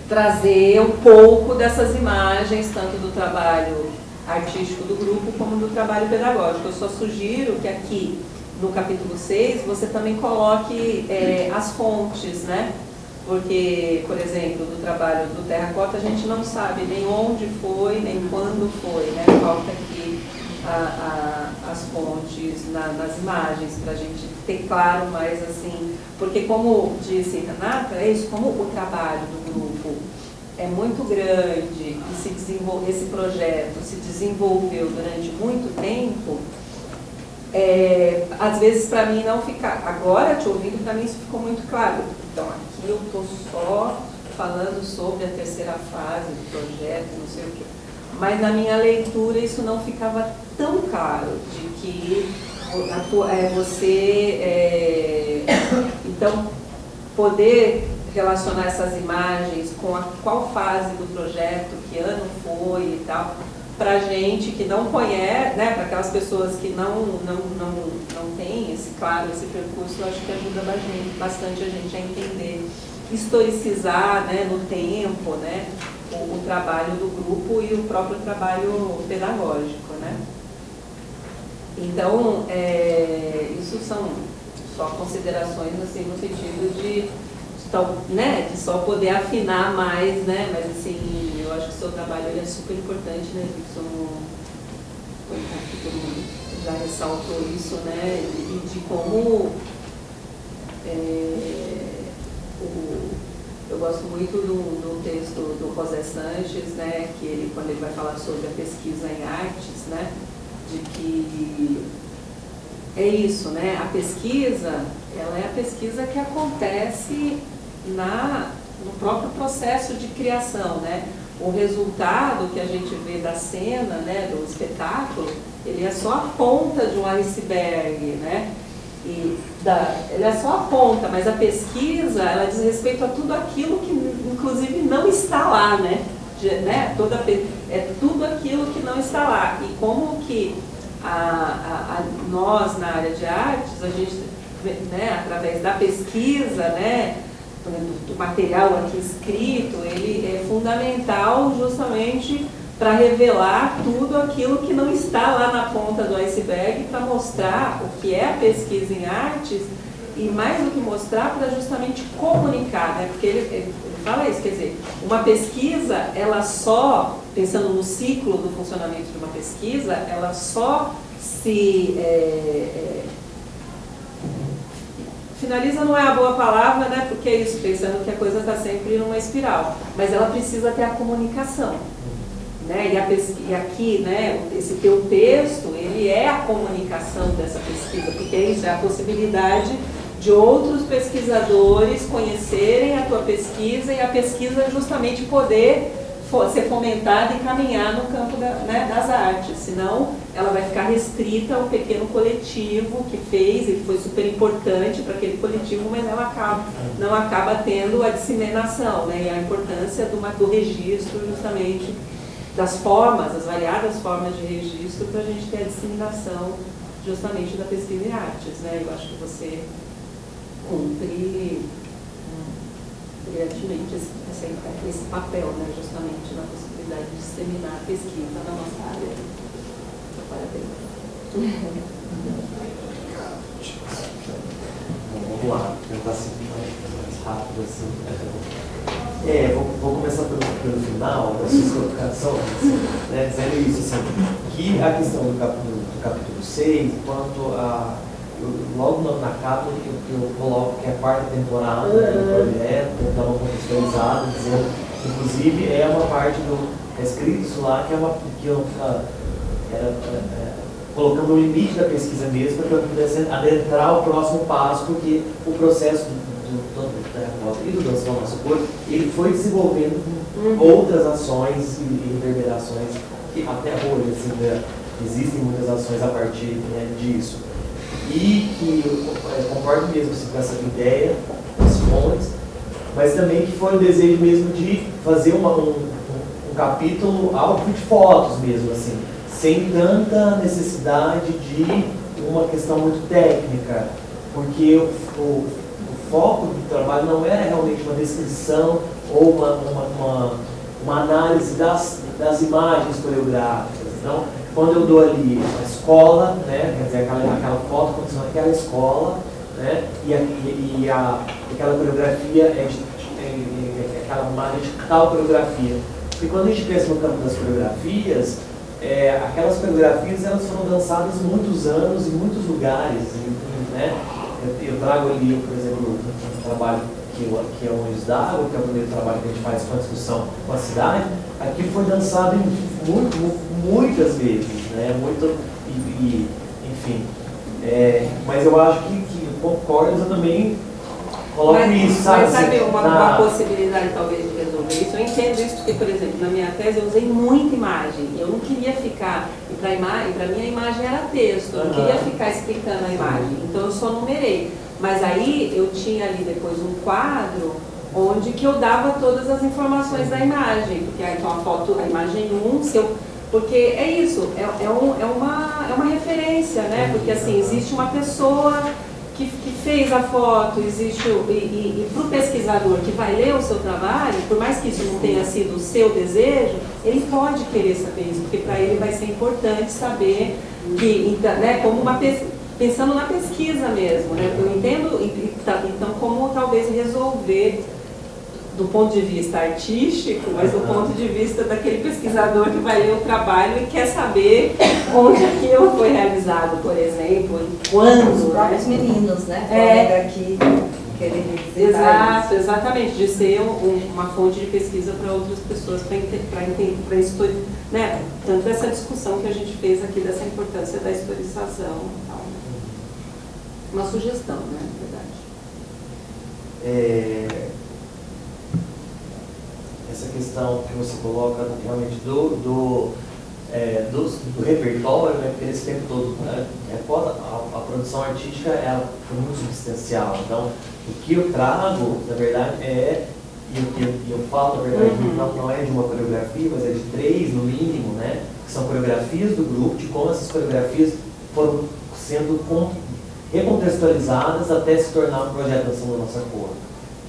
trazer um pouco dessas imagens, tanto do trabalho artístico do grupo como do trabalho pedagógico. Eu só sugiro que aqui no capítulo 6 você também coloque as fontes, né? Porque, por exemplo, do trabalho do Terracota, a gente não sabe nem onde foi, nem quando foi, né? Falta aqui as fontes nas imagens, para a gente ter claro mais assim. Porque, como disse Renata, é isso, como o trabalho do grupo é muito grande e esse projeto se desenvolveu durante muito tempo, às vezes para mim não fica... Agora, te ouvindo, para mim isso ficou muito claro. Então, aqui eu estou só falando sobre a terceira fase do projeto, não sei o quê. Mas na minha leitura isso não ficava tão claro, de que você, então, poder relacionar essas imagens com qual fase do projeto, que ano foi e tal, para gente que não conhece, né, para aquelas pessoas que não têm esse percurso, eu acho que ajuda bastante a gente a entender, historicizar, né, no tempo, né, o trabalho do grupo e o próprio trabalho pedagógico, né. Então, isso são só considerações assim, no sentido de só poder afinar mais, né, mas assim, eu acho que o seu trabalho é super importante, né, todo mundo já ressaltou isso, né, e de como eu gosto muito do texto do José Sanches, né, que quando ele vai falar sobre a pesquisa em artes, né, de que é isso, né, a pesquisa, ela é a pesquisa que acontece no próprio processo de criação, né? O resultado que a gente vê da cena, né, do espetáculo, ele é só a ponta de um iceberg, né? Ele é só a ponta, mas a pesquisa, ela diz respeito a tudo aquilo que, inclusive, não está lá, né? É tudo aquilo que não está lá. E como que nós, na área de artes, a gente, né, através da pesquisa, né, do material aqui escrito, ele é fundamental justamente para revelar tudo aquilo que não está lá na ponta do iceberg, para mostrar o que é a pesquisa em artes e, mais do que mostrar, para justamente comunicar, né? Porque ele fala isso, quer dizer, uma pesquisa, ela só, pensando no ciclo do funcionamento de uma pesquisa, ela só se finaliza, não é a boa palavra, né? Porque é isso, pensando que a coisa está sempre numa espiral, mas ela precisa ter a comunicação. Né? E aqui, né, esse teu texto, ele é a comunicação dessa pesquisa, porque é isso, é a possibilidade de outros pesquisadores conhecerem a tua pesquisa e a pesquisa justamente poder ser fomentada e caminhar no campo né, das artes, senão ela vai ficar restrita ao pequeno coletivo que fez e que foi super importante para aquele coletivo, mas ela não acaba tendo a disseminação, né, e a importância do registro justamente das formas, as variadas formas de registro para a gente ter a disseminação justamente da pesquisa em artes, né? Eu acho que você cumpre brilhantemente esse papel, né? Justamente na possibilidade de disseminar a pesquisa na nossa área. Então, parabéns. Vamos lá, tentar ser mais rápido assim. Vou começar pelo final da sua colocação, né, dizendo isso, assim, que a questão do capítulo 6, quanto a. Logo na capa eu coloco que é a quarta temporada do projeto, dá uma contextualizada, dizendo, inclusive é uma parte escrito isso lá, que é uma. Colocando o limite da pesquisa mesmo, para que eu pudesse adentrar o próximo passo, porque o processo e do Dança do Nosso Corpo, ele foi desenvolvendo outras ações e reverberações, que até hoje assim, existem muitas ações a partir, né, disso. E que eu concordo mesmo assim, com essa ideia, das fontes, mas também que foi um desejo mesmo de fazer um capítulo alto de fotos mesmo, assim, sem tanta necessidade de uma questão muito técnica, porque o foco do trabalho não era realmente uma descrição ou uma análise das imagens coreográficas. Então, quando eu dou ali a escola, né, quer dizer, aquela foto acontecendo naquela escola, né, e aquela coreografia é aquela imagem de tal coreografia. Porque quando a gente pensa no campo das coreografias, aquelas coreografias elas foram dançadas muitos anos em muitos lugares, né? Eu trago ali, por exemplo, um trabalho que é o Olhos d'Água, que é o primeiro trabalho que a gente faz com a discussão com a cidade. Aqui foi dançado muitas vezes, né? Enfim. Mas eu acho que concordo, eu também coloco isso, sabe? Mas sabe uma possibilidade talvez de resolver isso? Eu entendo isso porque, por exemplo, na minha tese eu usei muita imagem. Eu não queria ficar, e para mim a imagem era texto, eu não queria ficar explicando a imagem. Então eu só numerei. Mas aí eu tinha ali depois um quadro onde que eu dava todas as informações da imagem. Porque então a foto, a imagem 1, porque é isso, é uma referência, né? Porque assim, existe uma pessoa que fez a foto, existe e para o pesquisador que vai ler o seu trabalho, por mais que isso não tenha sido o seu desejo, ele pode querer saber isso, porque para ele vai ser importante saber que, né, como pensando na pesquisa mesmo, né? Eu entendo, então, como talvez resolver do ponto de vista artístico, mas do ponto de vista daquele pesquisador que vai ler o trabalho e quer saber onde aquilo foi realizado, por exemplo, e quando. Os próprios meninos, né? Aqui querem visitar. Exato, exatamente, de ser uma fonte de pesquisa para outras pessoas, para estudar, né? Tanto essa discussão que a gente fez aqui dessa importância da historicização e tal. Uma sugestão, né, na verdade. Essa questão que você coloca realmente do repertório, né, porque esse tempo todo, né, a produção artística ela foi muito substancial. Então, o que eu trago, na verdade, e eu falo, na verdade, não é de uma coreografia, mas é de 3 no mínimo, né? que são coreografias do grupo, de como essas coreografias foram sendo recontextualizadas até se tornar um projeto Dançando da Nossa Cor.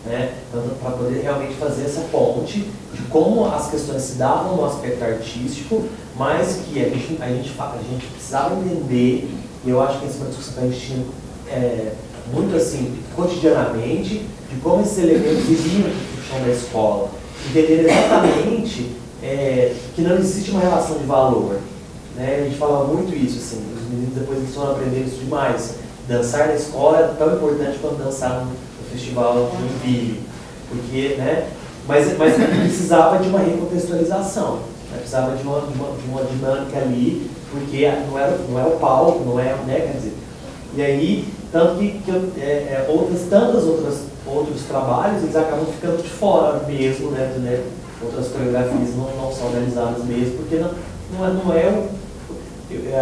Né? Então, para poder realmente fazer essa ponte de como as questões se davam no aspecto artístico, mas que a gente precisava entender, e eu acho que essa é uma discussão que a gente tinha muito assim, cotidianamente, de como esses elementos iriam para o chão da escola. Entender exatamente que não existe uma relação de valor. Né? A gente fala muito isso, assim, os meninos depois eles vão aprender isso demais. Dançar na escola é tão importante quanto dançar no festival de Joinville, porque, né? Mas precisava de uma recontextualização, né? Precisava de uma dinâmica ali, porque não era o palco, não é, né? Quer dizer, e aí, tanto que outros trabalhos, eles acabam ficando de fora mesmo, né? Outras coreografias não são realizadas mesmo, porque não é o...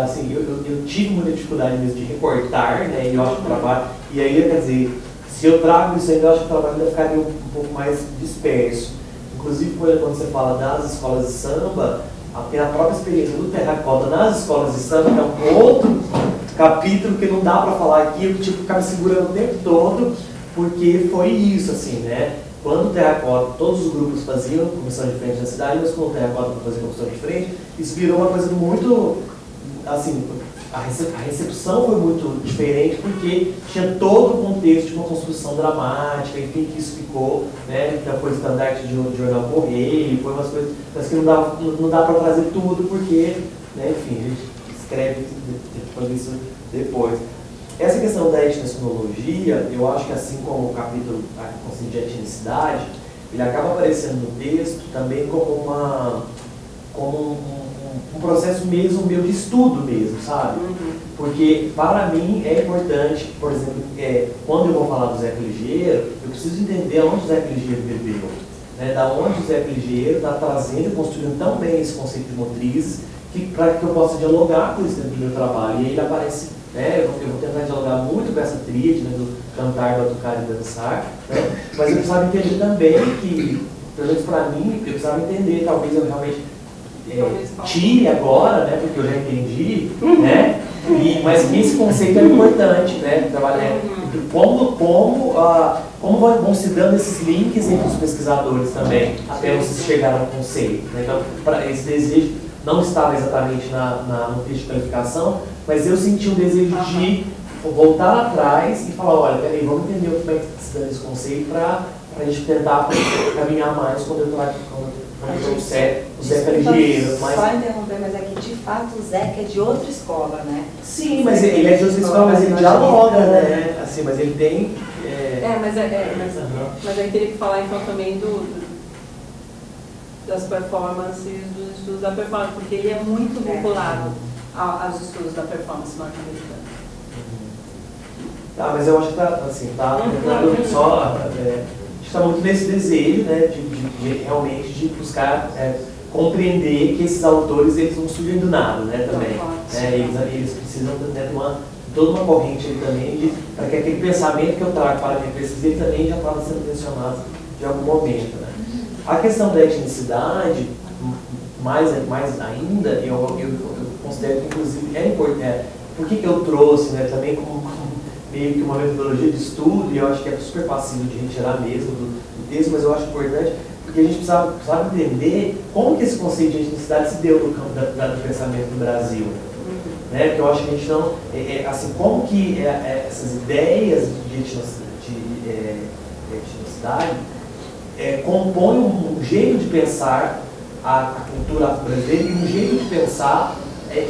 Assim, eu tive muita dificuldade mesmo de recortar, né? E eu acho que o trabalho... E aí, quer dizer, se eu trago isso ainda, eu acho que o trabalho ainda ficaria um pouco mais disperso. Inclusive, quando você fala das escolas de samba, a própria experiência do terracota nas escolas de samba é um outro capítulo que não dá para falar aqui, eu tipo, ficar me segurando o tempo todo, porque foi isso, assim, né? Quando o terracota, todos os grupos faziam comissão de frente na cidade, mas quando o terracota fazia comissão de frente, isso virou uma coisa muito, assim, a recepção foi muito diferente, porque tinha todo o contexto de uma construção dramática, enfim, que isso ficou, né, que foi estandarte de jornal Correio, foi umas coisas, mas que não dá para trazer tudo, porque, né, enfim, a gente escreve, tem que fazer isso depois. Essa questão da etnoscinologia, eu acho que assim como o capítulo, o conceito de etnicidade, ele acaba aparecendo no texto também como um processo mesmo meu de estudo mesmo, sabe? Porque para mim é importante, por exemplo, quando eu vou falar do Zeca Ligeiro, eu preciso entender onde o Zeca Ligeiro bebeu, né? Da onde o Zeca Ligeiro está trazendo e construindo tão bem esse conceito de motrizes, para que eu possa dialogar com isso dentro do meu trabalho. E aí ele aparece, né? Eu vou tentar dialogar muito com essa tríade, né, do cantar, batucar e dançar, né? Mas eu precisava entender também que, pelo menos para mim, eu precisava entender, talvez eu realmente tire agora, né, porque eu já entendi, né, mas que esse conceito é importante, né, trabalhar como vão se dando esses links entre os pesquisadores também, até vocês chegarem ao conceito, né? Então, esse desejo não estava exatamente no texto de qualificação, mas eu senti um desejo de voltar lá atrás e falar, olha, peraí, vamos entender como é que se dá esse conceito para a gente tentar caminhar mais quando eu trouxer o Zeca Ligeiro. Só interromper, mas é que de fato o Zeca é de outra escola, né? Sim, mas ele é de outra escola, mas ele dialoga, né? Assim, mas ele tem... Mas aí teria que falar então também das performances, dos estudos da performance, porque ele é muito vinculado aos estudos da performance norte-americana. Tá, mas eu acho que tá tentando só... está muito nesse desejo, né, de realmente de buscar compreender que esses autores eles não surgem do nada, né, também. Eles precisam, né, de toda uma corrente aí também, para que aquele pensamento que eu trago para a minha pesquisa ele também já estava sendo mencionado de algum momento. Né. A questão da etnicidade, mais ainda, eu considero que inclusive é importante. Por que eu trouxe, né, também como meio que uma metodologia de estudo, e eu acho que é super passível de retirar mesmo do texto, mas eu acho importante, porque a gente precisava entender como que esse conceito de etnicidade se deu no campo do pensamento no Brasil. Né? Porque eu acho que a gente não... assim, como que essas ideias de etnicidade compõem um jeito de pensar a cultura brasileira e um jeito de pensar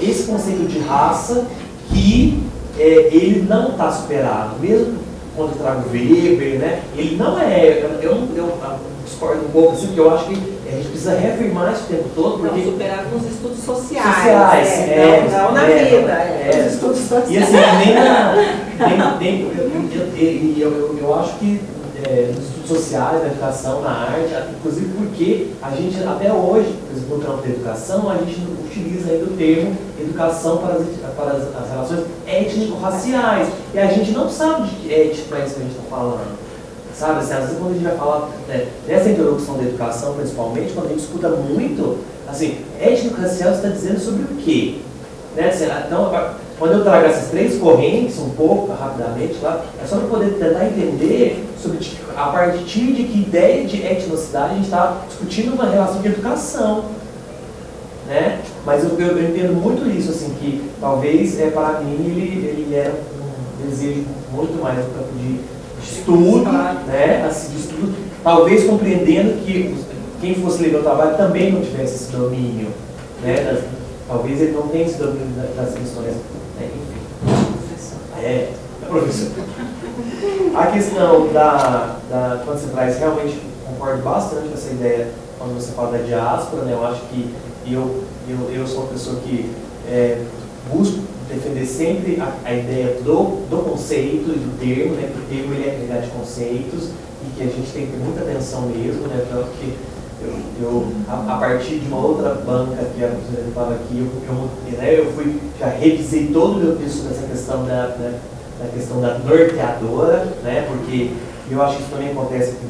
esse conceito de raça que ele não está superado, mesmo quando eu trago Weber, né? Ele não eu discordo um pouco assim, porque eu acho que a gente precisa reafirmar isso o tempo todo, porque... Não, superado nos estudos sociais, não na vida, nos estudos sociais. E assim, eu acho que nos estudos sociais, na educação, na arte, inclusive porque a gente, até hoje, por exemplo, no campo da educação, a gente não utiliza ainda o termo educação para as relações étnico-raciais. E a gente não sabe de que ética é isso que a gente está falando. Sabe, assim, às vezes quando a gente vai falar dessa introdução da educação, principalmente, quando a gente escuta muito, assim, étnico-racial está dizendo sobre o quê? Né? Assim, então, quando eu trago essas 3 correntes, um pouco, rapidamente, claro, é só para poder tentar entender sobre a partir de que ideia de etnocidade a gente está discutindo uma relação de educação. Né? Mas eu entendo muito isso, assim, que talvez para mim ele era um desejo muito mais no campo de estudo, né? Assim, de estudo, talvez compreendendo que quem fosse ler o trabalho também não tivesse esse domínio, né? Talvez ele não tenha esse domínio das questões, né? Enfim. Professor. A questão quando você traz, realmente concordo bastante com essa ideia quando você fala da diáspora, né? Eu acho que eu sou uma pessoa que busco defender sempre a ideia do conceito e do termo, né? Que o termo ele é carregado de conceitos e que a gente tem que ter muita atenção mesmo, né? Tanto que a partir de uma outra banca que a professora estava aqui, eu já revisei todo o meu texto nessa questão da questão da norteadora, né? Porque eu acho que isso também acontece aqui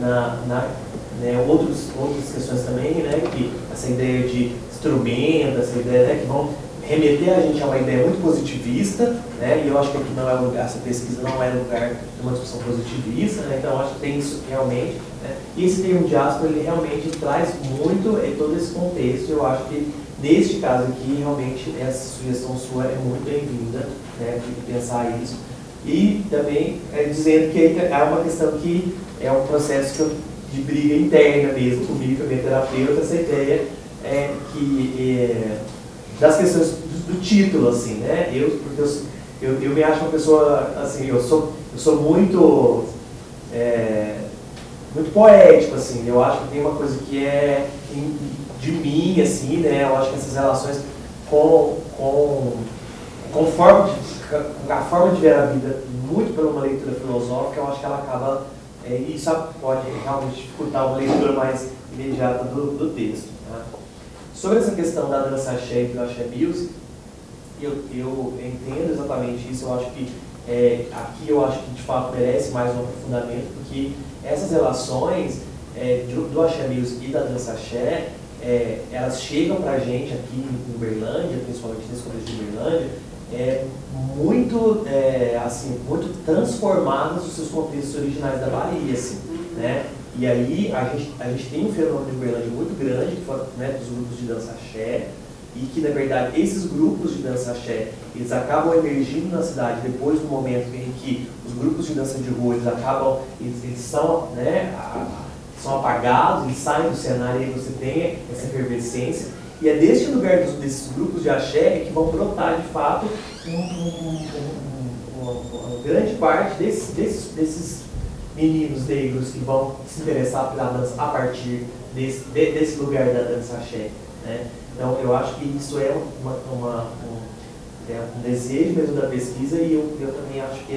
né, outras questões também, né? Que essa ideia de instrumento, essa ideia, né, que vão remeter a gente a uma ideia muito positivista, né? E eu acho que aqui não é lugar, essa pesquisa não é lugar de uma discussão positivista, né? Então eu acho que tem isso realmente, né? E esse termo diáspora, ele realmente traz muito todo esse contexto. Eu acho que neste caso aqui, realmente, essa sugestão sua é muito bem-vinda, né? De pensar isso. E também dizendo que é uma questão que é um processo de briga interna mesmo comigo, com a minha terapeuta, essa ideia das questões do título, assim, né? Eu me acho uma pessoa, assim, eu sou muito poético, assim. Eu acho que tem uma coisa que é de mim, assim, né? Eu acho que essas relações com a forma de ver a vida, muito pela uma leitura filosófica, eu acho que ela acaba, isso pode realmente dificultar uma leitura mais imediata do texto. Tá? Sobre essa questão da dança axé e do axé music, eu entendo exatamente isso. Eu acho que aqui eu acho que de fato merece mais um aprofundamento, porque essas relações do axé music e da dança axé, elas chegam pra gente aqui em Uberlândia, principalmente nesse colégio de Uberlândia, muito transformadas dos seus contextos originais da Bahia, assim, né? E aí a gente tem um fenômeno em Uberlândia muito grande, que foram, né, dos grupos de dança axé, e que na verdade esses grupos de dança axé, eles acabam emergindo na cidade depois do momento em que os grupos de dança de rua, eles são, né, são apagados, eles saem do cenário e aí você tem essa efervescência. E é deste lugar desses grupos de axé que vão brotar, de fato, uma grande parte desses meninos negros que vão se interessar pela dança a partir desse lugar da dança axé. Né? Então, eu acho que isso é um desejo mesmo da pesquisa, e eu também acho que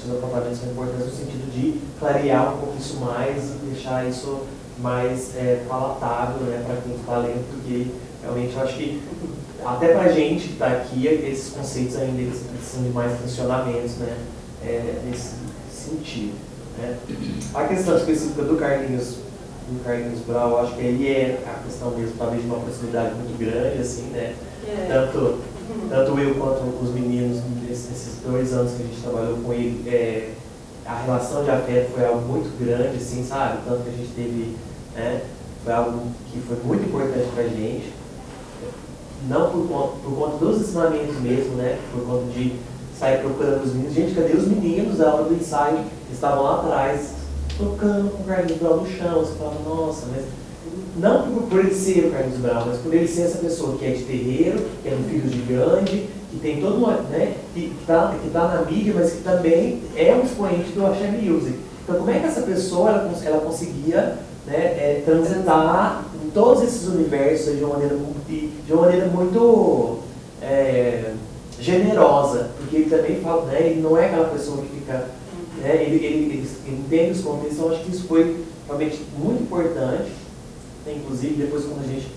os apontamentos são importantes no sentido de clarear um pouco isso mais e deixar isso mais palatável, né, para quem está lendo, porque realmente eu acho que até para a gente que está aqui, esses conceitos ainda eles precisam de mais funcionamentos, né, nesse sentido. Né. A questão específica do Carlinhos Brau, eu acho que aí é a questão mesmo, talvez de uma proximidade muito grande, assim, né, tanto eu quanto os meninos, nesses 2 anos que a gente trabalhou com ele, a relação de afeto foi algo muito grande, assim, sabe? Tanto que a gente teve, né, foi algo que foi muito importante pra gente, não por conta dos ensinamentos mesmo, né, por conta de sair procurando os meninos. Gente, cadê os meninos? A hora do ensaio, eles estavam lá atrás, tocando com o Carlinhos Brau no chão. Você fala, nossa, mas não por ele ser o Carlinhos Brau, mas por ele ser essa pessoa que é de terreiro, que é do filho de grande, que tem todo uma, né, que tá na mídia, mas que também é um expoente do axé music. Então, como é que essa pessoa ela conseguia, né, transitar em todos esses universos de uma maneira muito generosa? Porque ele também fala, né, ele não é aquela pessoa que fica, né, ele entende os contextos. Então, acho que isso foi realmente muito importante. Inclusive, depois, quando a gente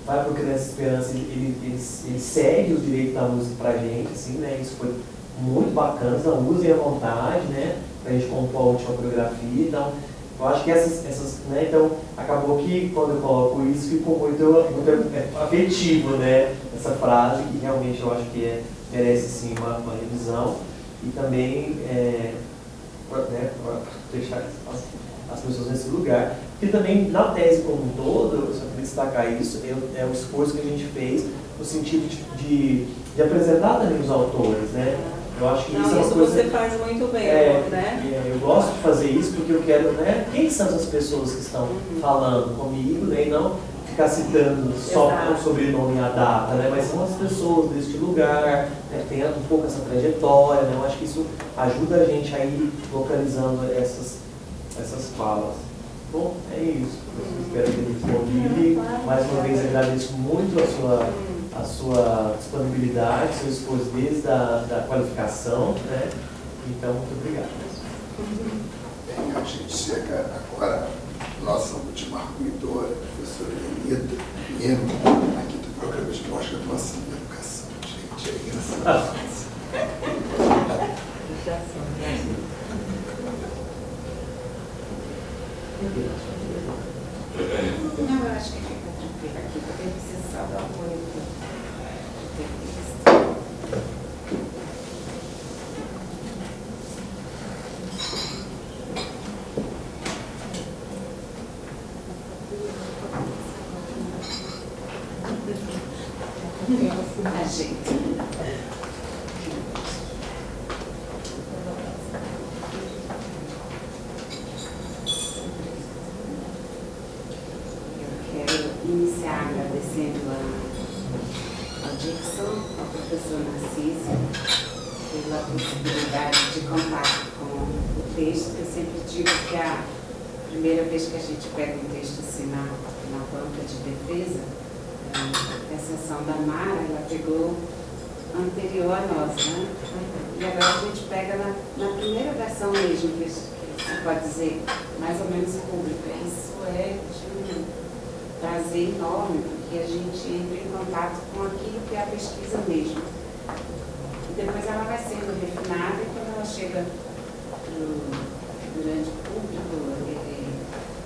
vai para o Criança Esperança, ele cede os direitos da música para a gente, assim, né? Isso foi muito bacanas, então usem à vontade, né, para a gente compor a última coreografia. Então, eu acho que essas né, então, acabou que quando eu coloco isso, ficou muito afetivo, né, essa frase, e realmente eu acho que merece sim uma revisão, e também né, para deixar as pessoas nesse lugar. Porque também, na tese como um todo, eu só queria destacar isso, é o esforço que a gente fez no sentido de apresentar também os autores, né? Eu acho que isso é uma coisa... você faz muito bem, né? Eu gosto de fazer isso porque eu quero, né? Quem são as pessoas que estão falando comigo, né? E não ficar citando só o sobrenome e a data, né? Mas são as pessoas deste lugar, né? Tem um pouco essa trajetória, né? Eu acho que isso ajuda a gente a ir localizando essas falas. Bom, é isso. Eu espero ter respondido. Mais uma vez agradeço muito a sua disponibilidade, seu esforço desde da qualificação, né? Então, muito obrigado. Bem, a gente chega agora à nossa última arguidora, a professora Lenita Pinheiro, aqui do programa de pós-graduação em educação. Gente, é engraçado. Não, eu acho que fica tranquilo aqui, porque eu preciso só do apoio. A gente. Iniciar agradecendo ao Dixon, ao professor Narciso, pela possibilidade de contato com o texto, que eu sempre digo que a primeira vez que a gente pega um texto assim na banca de defesa, a sessão da Mara, ela pegou anterior a nós, né? E agora a gente pega na primeira versão mesmo, que você pode dizer mais ou menos pública. Isso é de um prazer enorme, porque a gente entra em contato com aquilo que é a pesquisa mesmo. E depois ela vai sendo refinada e quando ela chega durante o público,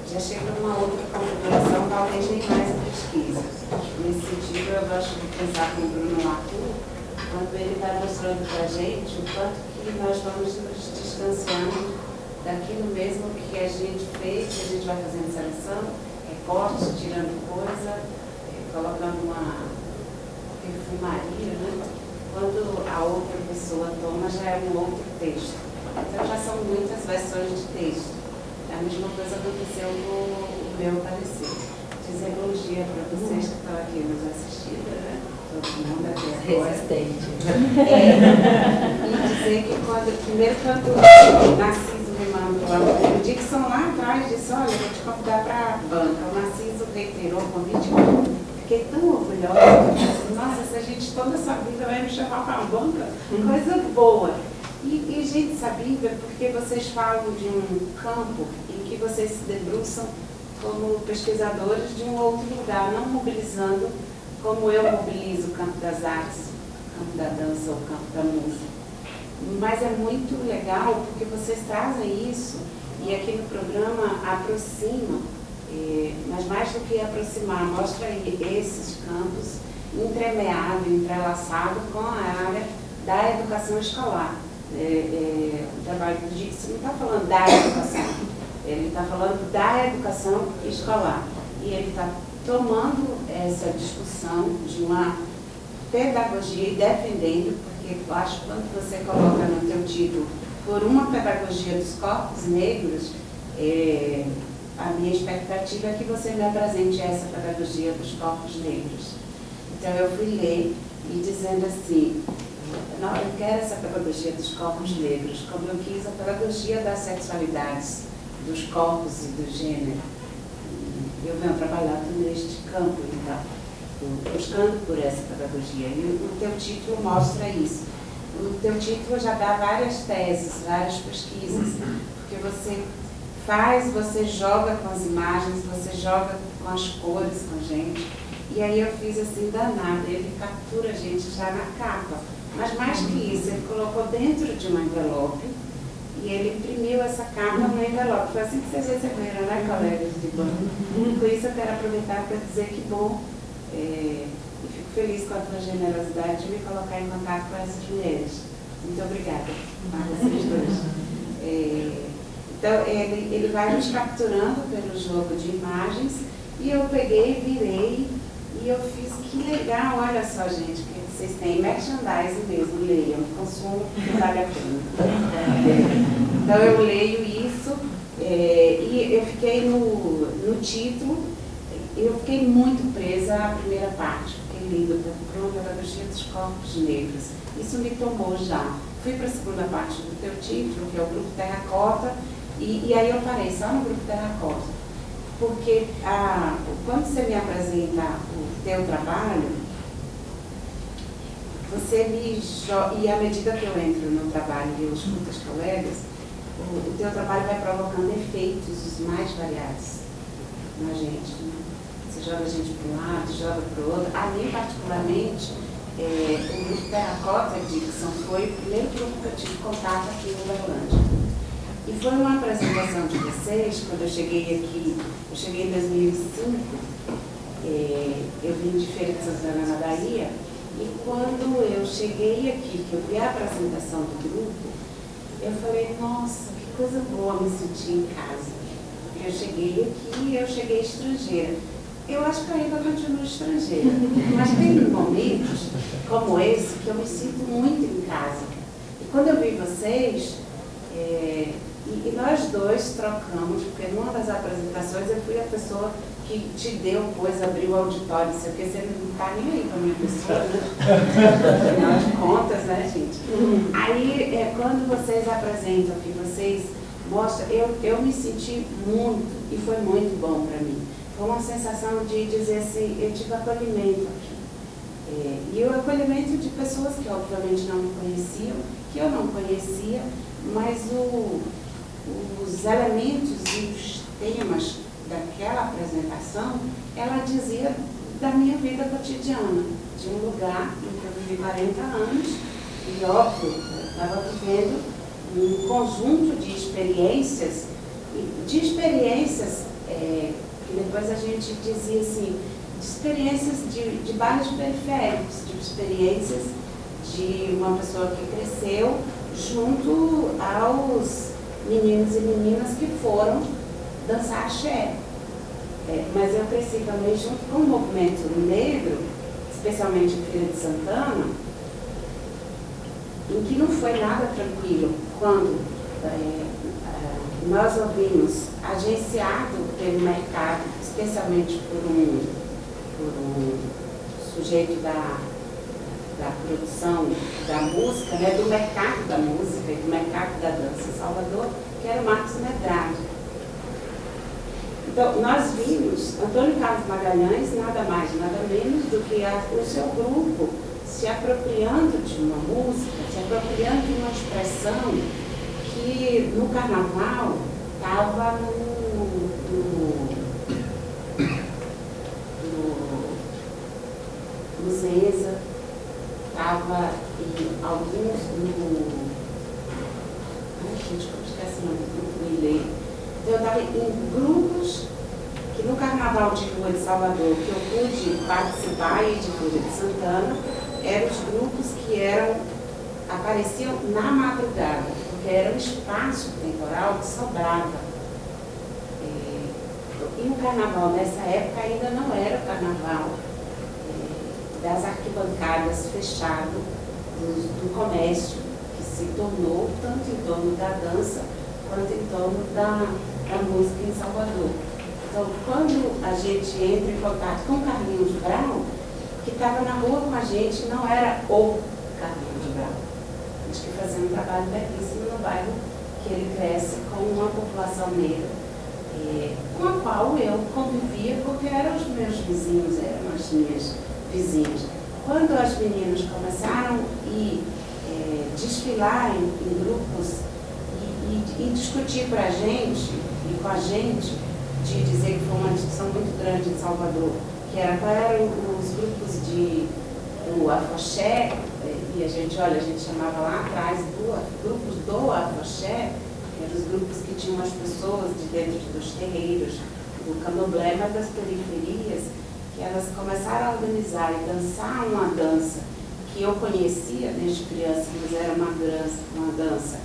já chega numa outra configuração, talvez nem mais a pesquisa. Nesse sentido, eu gosto de pensar com o Bruno Latour, quando ele vai mostrando para a gente o quanto que nós vamos nos distanciando daquilo mesmo que a gente fez, que a gente vai fazendo seleção, cortes, tirando coisa, colocando uma perfumaria, né? Quando a outra pessoa toma, já é um outro texto. Então já são muitas versões de texto. A mesma coisa aconteceu no meu parecer. Dizer bom dia para vocês que estão aqui nos assistindo, né? Todo mundo aqui agora. Resistente. E dizer que quando Narciso me mandou o Dixon lá atrás disse, olha, eu vou te convidar para a banca. O Narciso reiterou o convite. Fiquei tão orgulhosa. Nossa, se a gente toda essa vida vai me chamar para a banca, coisa boa. E gente sabida, porque vocês falam de um campo em que vocês se debruçam como pesquisadores de um outro lugar, não mobilizando como eu mobilizo o campo das artes, o campo da dança ou o campo da música. Mas é muito legal porque vocês trazem isso e aqui no programa aproximam, mas mais do que aproximar, mostra aí esses campos entremeado, entrelaçado com a área da educação escolar. O trabalho do Dixon não está falando da educação, ele está falando da educação escolar. E ele está tomando essa discussão de uma pedagogia e defendendo, porque eu acho que quando você coloca no teu título por uma pedagogia dos corpos negros, a minha expectativa é que você me apresente essa pedagogia dos corpos negros. Então eu fui ler e dizendo assim, não, eu quero essa pedagogia dos corpos negros, como eu quis a pedagogia das sexualidades, dos corpos e do gênero. Eu venho trabalhando neste campo, então, buscando por essa pedagogia. E o teu título mostra isso. O teu título já dá várias teses, várias pesquisas, porque você faz, você joga com as imagens, você joga com as cores com a gente. E aí eu fiz assim, danado, ele captura a gente já na capa. Mas mais que isso, ele colocou dentro de um envelope e ele imprimiu essa carta no envelope. Foi assim que vocês receberam, né, colegas de banco? Com isso eu quero aproveitar para dizer que bom, e fico feliz com a tua generosidade de me colocar em contato com essas mulheres. Muito obrigada a vocês dois. Então, ele vai nos capturando pelo jogo de imagens e eu peguei, virei e eu fiz, que legal, olha só, gente, que vocês têm merchandising mesmo, leiam, consumo, vale a pena. Então, eu leio isso e eu fiquei no título, eu fiquei muito presa à primeira parte, fiquei lendo, pronto, era cheio dos corpos negros. Isso me tomou já. Fui para a segunda parte do teu título, que é o Grupo Terracota, e aí eu parei só no Grupo Terracota. Porque quando você me apresenta o teu trabalho, você e à medida que eu entro no trabalho e eu escuto as colegas, o teu trabalho vai provocando efeitos os mais variados na gente. Né? Você joga a gente para um lado, joga para o outro. A mim, particularmente, o Grupo Terracota, Dixon, foi o primeiro grupo que eu tive contato aqui em Uberlândia. E foi uma apresentação de vocês, quando eu cheguei aqui, eu cheguei em 2005, eu vim de Feira de Santana, na Bahia, e quando eu cheguei aqui, que eu vi a apresentação do grupo, eu falei, nossa, que coisa boa me sentir em casa. Eu cheguei aqui, eu cheguei estrangeira. Eu acho que ainda continuo estrangeira, mas tem momentos como esse que eu me sinto muito em casa. E quando eu vi vocês, e nós dois trocamos, porque numa das apresentações eu fui a pessoa que te deu, pois abriu o auditório, não sei o que, você não está nem aí com a minha pessoa, né? Afinal de contas, né, gente? Aí, quando vocês apresentam, que vocês mostram, eu me senti muito, e foi muito bom para mim. Foi uma sensação de dizer assim, eu tive acolhimento aqui. E o acolhimento de pessoas que obviamente não me conheciam, que eu não conhecia, mas os elementos e os temas daquela apresentação, ela dizia da minha vida cotidiana, de um lugar em que eu vivi 40 anos, e óbvio, eu estava vivendo um conjunto de experiências, que depois a gente dizia assim, de experiências de bairros periféricos, de experiências de uma pessoa que cresceu junto aos meninos e meninas que foram dançar axé. Mas eu cresci também junto com o movimento negro, especialmente em Feira de Santana, em que não foi nada tranquilo quando nós ouvimos, agenciado pelo mercado, especialmente por um sujeito da produção da música, né, do mercado da música e do mercado da dança em Salvador, que era o Marcos Medrado. Então, nós vimos Antônio Carlos Magalhães, nada mais, nada menos do que o seu grupo se apropriando de uma música, se apropriando de uma expressão que no carnaval estava no Zeza, estava em alguns ai gente, como esquece o nome do grupo, Milei. Então eu estava em grupos que no carnaval de rua de Salvador, que eu pude participar e de Feira de Santana, eram os grupos que apareciam na madrugada, porque era um espaço temporal que sobrava. E o carnaval nessa época ainda não era o carnaval das arquibancadas fechado, do comércio, que se tornou tanto em torno da dança quanto em torno da música em Salvador. Então, quando a gente entra em contato com o Carlinhos Brau, que estava na rua com a gente, não era o Carlinhos Brau. Acho que fazendo um trabalho belíssimo no bairro que ele cresce com uma população negra, com a qual eu convivia, porque eram os meus vizinhos, eram as minhas vizinhas. Quando as meninas começaram a desfilar em grupos e discutir para a gente, e com a gente, de dizer que foi uma discussão muito grande em Salvador, que era quais eram os grupos do afoxé, E a gente, olha, a gente chamava lá atrás grupos do Afoxé, que eram os grupos que tinham as pessoas de dentro dos terreiros, do candomblé, mas das periferias, que elas começaram a organizar e dançar uma dança que eu conhecia desde criança, mas era uma dança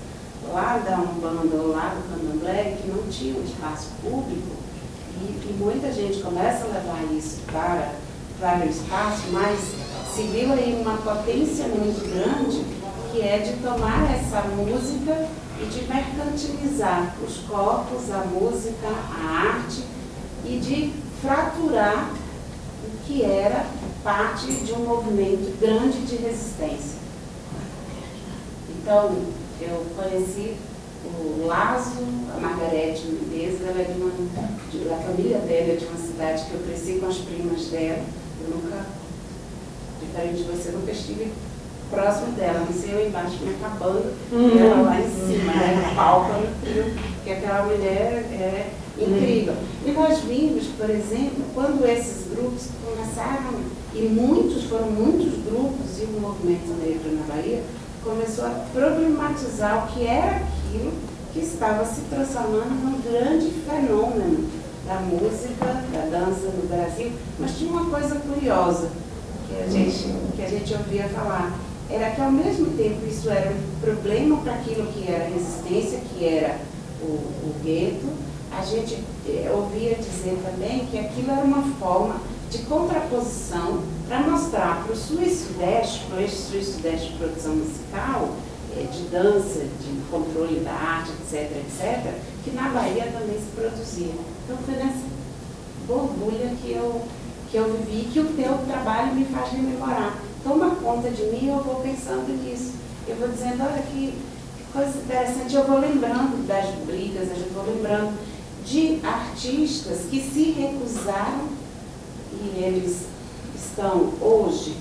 lá da Umbanda ou lá do candomblé, que não tinha um espaço público, e muita gente começa a levar isso para o espaço, mas se viu aí uma potência muito grande, que é de tomar essa música e de mercantilizar os corpos, a música, a arte, e de fraturar o que era parte de um movimento grande de resistência. Então, eu conheci o Lazo, a Margarete Mendes, ela é a família dela é de uma cidade que eu cresci com as primas dela. Eu nunca, diferente de você, nunca estive próximo dela, não sei, eu embaixo me acabando, e ela lá em cima, né, palpa no frio, porque aquela mulher é incrível. E nós vimos, por exemplo, quando esses grupos começaram, e foram muitos grupos, e o movimento negro na Bahia começou a problematizar o que era aquilo que estava se transformando num grande fenômeno da música, da dança no Brasil. Mas tinha uma coisa curiosa que a gente ouvia falar, era que ao mesmo tempo isso era um problema para aquilo que era resistência, que era o gueto, a gente ouvia dizer também que aquilo era uma forma de contraposição para mostrar para o Sul e Sudeste, para o eixo Sul e Sudeste de produção musical, de dança, de controle da arte, etc., etc., que na Bahia também se produzia. Então foi nessa borbulha que eu vivi, que o teu trabalho me faz rememorar. Toma conta de mim, eu vou pensando nisso. Eu vou dizendo, olha que coisa interessante, eu vou lembrando das brigas, eu vou lembrando de artistas que se recusaram, e eles estão hoje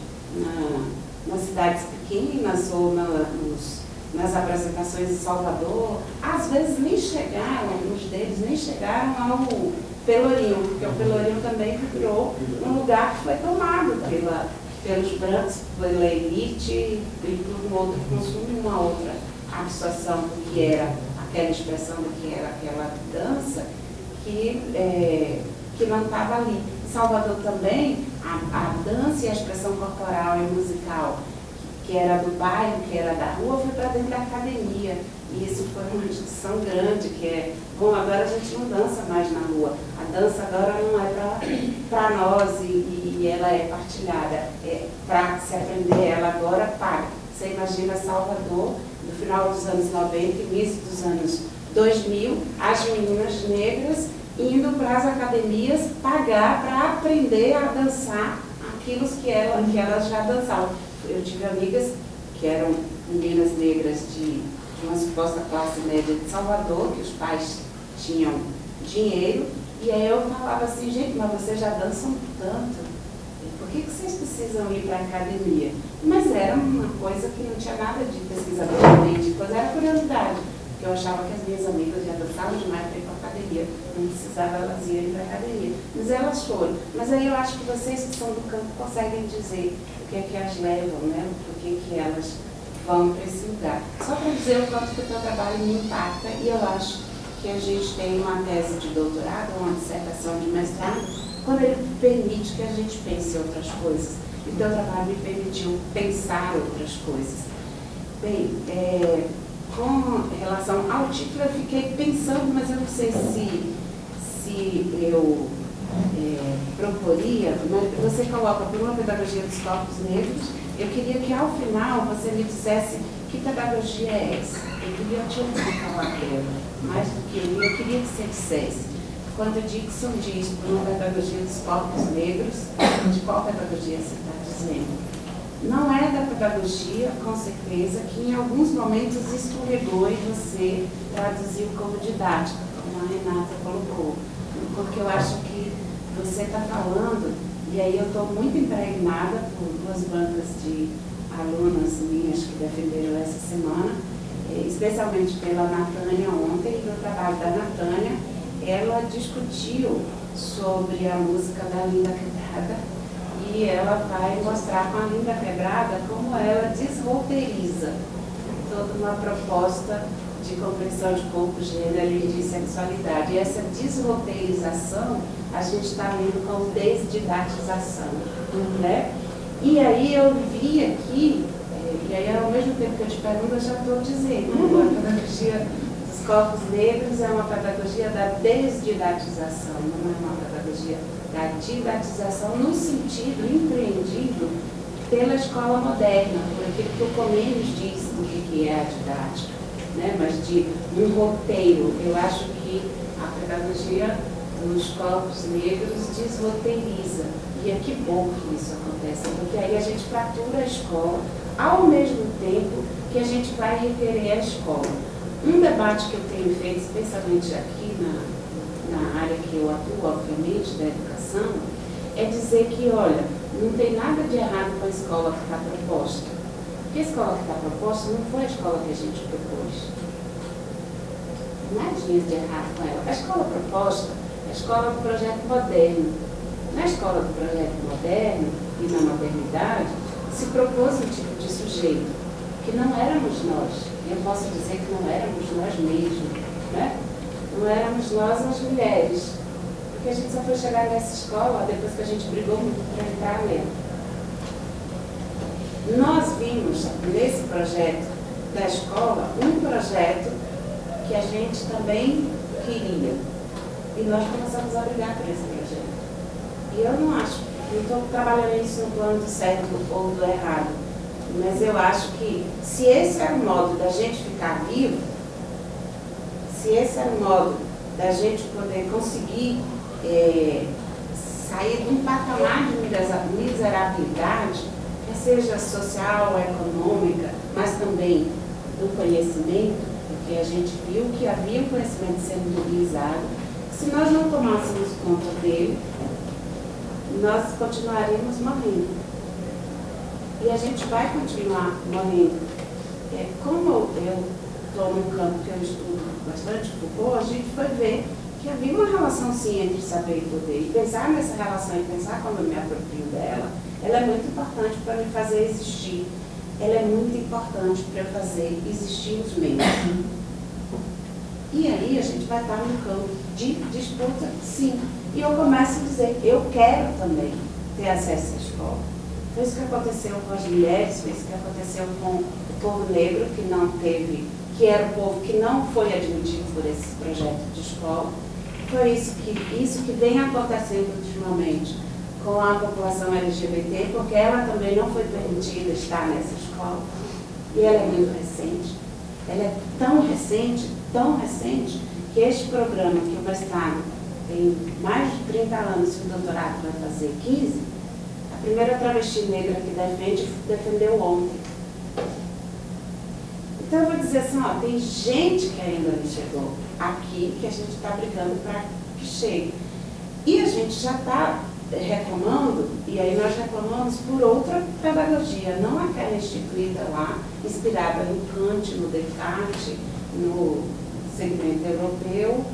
nas cidades pequenas ou nas apresentações de Salvador, às vezes nem chegaram, alguns deles nem chegaram ao Pelourinho, porque o Pelourinho também virou um lugar que foi tomado pelos brancos, pela elite e por um outro consumo, uma outra absorção do que era aquela expressão, do que era aquela dança, que não estava ali. Em Salvador também, a dança e a expressão corporal e musical, que era do bairro, que era da rua, foi para dentro da academia. E isso foi uma discussão grande, que é, bom, agora a gente não dança mais na rua. A dança agora não é para nós e ela é partilhada. Para se aprender ela agora, paga. Você imagina Salvador, no final dos anos 90, início dos anos 2000, as meninas negras indo para as academias pagar para aprender a dançar aquilo que elas já dançavam. Eu tive amigas que eram meninas negras de uma suposta classe média de Salvador, que os pais tinham dinheiro, e aí eu falava assim, gente, mas vocês já dançam tanto, por que vocês precisam ir para a academia? Mas era uma coisa que não tinha nada de pesquisador, nem de coisa, era curiosidade, porque eu achava que as minhas amigas já dançavam demais para ir para a academia, não precisava elas irem para a academia, mas elas foram. Mas aí eu acho que vocês que são do campo conseguem dizer o que é que as levam, né? Por que elas vão para esse lugar. Só para dizer o quanto que o teu trabalho me impacta, e eu acho que a gente tem uma tese de doutorado, uma dissertação de mestrado, quando ele permite que a gente pense outras coisas. E o teu trabalho me permitiu pensar outras coisas. Bem, com relação ao título, eu fiquei pensando, mas eu não sei se eu proporia, mas você coloca por uma pedagogia dos corpos negros. Eu queria que ao final você me dissesse que pedagogia é essa. Eu queria te ouvir falar dela, mais do que eu queria que você dissesse. Quando Dixon diz por uma pedagogia dos corpos negros, de qual pedagogia você está dizendo? Não é da pedagogia, com certeza, que em alguns momentos escorregou e você traduziu como didática, como a Renata colocou. Porque eu acho que você está falando, e aí eu estou muito impregnada por duas bancas de alunas minhas que defenderam essa semana, especialmente pela Natânia ontem, e no trabalho da Natânia, ela discutiu sobre a música da Linda Quebrada, e ela vai mostrar com a língua quebrada como ela desroteiriza toda uma proposta de compreensão de corpo, gênero e de sexualidade. E essa desroteirização a gente está vendo como desdidatização, né? E aí eu vi aqui, e aí ao mesmo tempo que eu te pergunto, eu já estou dizendo, a pedagogia dos corpos negros é uma pedagogia da desdidatização, não é uma pedagogia da didatização no sentido empreendido pela escola moderna, por aquilo que o Comênios diz do que é a didática, né? Mas de um roteiro. Eu acho que a pedagogia dos corpos negros desroteiriza. E é que bom que isso acontece, porque aí a gente fratura a escola, ao mesmo tempo que a gente vai requerer a escola. Um debate que eu tenho feito, especialmente aqui na área que eu atuo, obviamente, da educação, é dizer que, olha, não tem nada de errado com a escola que está proposta. Porque a escola que está proposta não foi a escola que a gente propôs. Nada de errado com ela. A escola proposta é a escola do projeto moderno. Na escola do projeto moderno e na modernidade, se propôs um tipo de sujeito, que não éramos nós. Eu posso dizer que não éramos nós mesmos, né? Não éramos nós as mulheres. Porque a gente só foi chegar nessa escola depois que a gente brigou muito para entrar nela. Nós vimos nesse projeto da escola um projeto que a gente também queria. E nós começamos a brigar por esse projeto. E eu não acho, não estou trabalhando isso no plano do certo ou do errado, mas eu acho que se esse é o modo da gente ficar vivo, se esse é o modo da gente poder conseguir sair de um patamar de miserabilidade, que seja social, econômica, mas também do conhecimento, porque a gente viu que havia um conhecimento sendo mobilizado. Se nós não tomássemos conta dele, nós continuaríamos morrendo. E a gente vai continuar morrendo. Como eu estou num campo que eu estudo bastante, Foucault, a gente foi ver que havia uma relação sim entre saber e poder. E pensar nessa relação e pensar como eu me aproprio dela, ela é muito importante para me fazer existir. Ela é muito importante para fazer existir os meios. E aí a gente vai estar num campo de disputa, sim. E eu começo a dizer, eu quero também ter acesso à escola. Foi isso que aconteceu com as mulheres, foi isso que aconteceu com o povo negro, que não teve, que era o povo que não foi admitido por esse projeto de escola. Foi isso que vem acontecendo ultimamente com a população LGBT, porque ela também não foi permitida estar nessa escola. E ela é muito recente. Ela é tão recente, que este programa, que o mestrado tem mais de 30 anos e o doutorado vai fazer 15, a primeira travesti negra que defendeu ontem. Então eu vou dizer assim, ó, tem gente que ainda não chegou aqui, que a gente está brigando para que chegue. E a gente já está reclamando, e aí nós reclamamos por outra pedagogia, não aquela instituída lá, inspirada no Kant, no Descartes, no segmento europeu,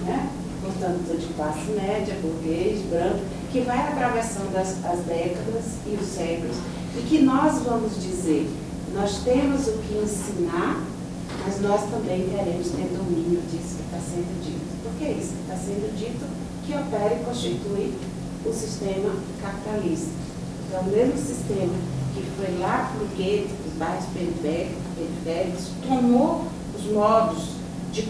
né? Portanto, de classe média, burguês, branco, que vai atravessando as décadas e os séculos, e que nós vamos dizer, nós temos o que ensinar, mas nós também queremos ter domínio disso que está sendo dito. Porque é isso que está sendo dito que opera e constitui o sistema capitalista. Então, o mesmo sistema que foi lá para o gueto, para os bairros periféricos, tomou os modos de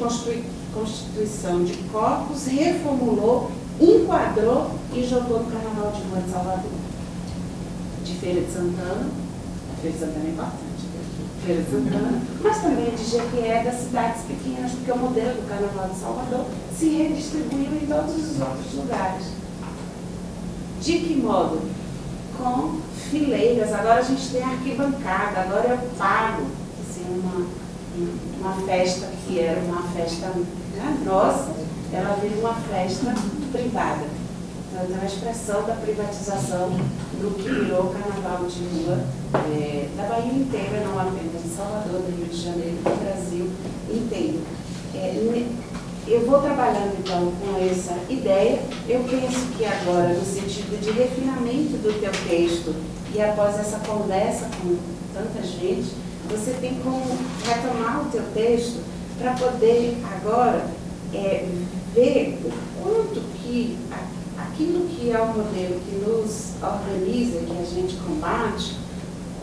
constituição de corpos, reformulou, enquadrou e jogou no Carnaval de Rua de Salvador. De Feira de Santana, a Feira de Santana é importante, Feira de Santana, mas também de Jequié, das cidades pequenas, porque o modelo do Carnaval de Salvador se redistribuiu em todos os outros lugares. De que modo? Com fileiras. Agora a gente tem arquibancada, agora eu pago assim, uma festa que era uma festa nossa, ela vira uma festa privada. Então, a expressão da privatização do que virou o Carnaval de Rua da Bahia inteira, não apenas de Salvador, do Rio de Janeiro, do Brasil inteiro. eu vou trabalhando então com essa ideia. Eu penso que agora, no sentido de refinamento do teu texto, e após essa conversa com tanta gente, você tem como retomar o teu texto para poder agora ver o quanto que aquilo que é o modelo que nos organiza, que a gente combate,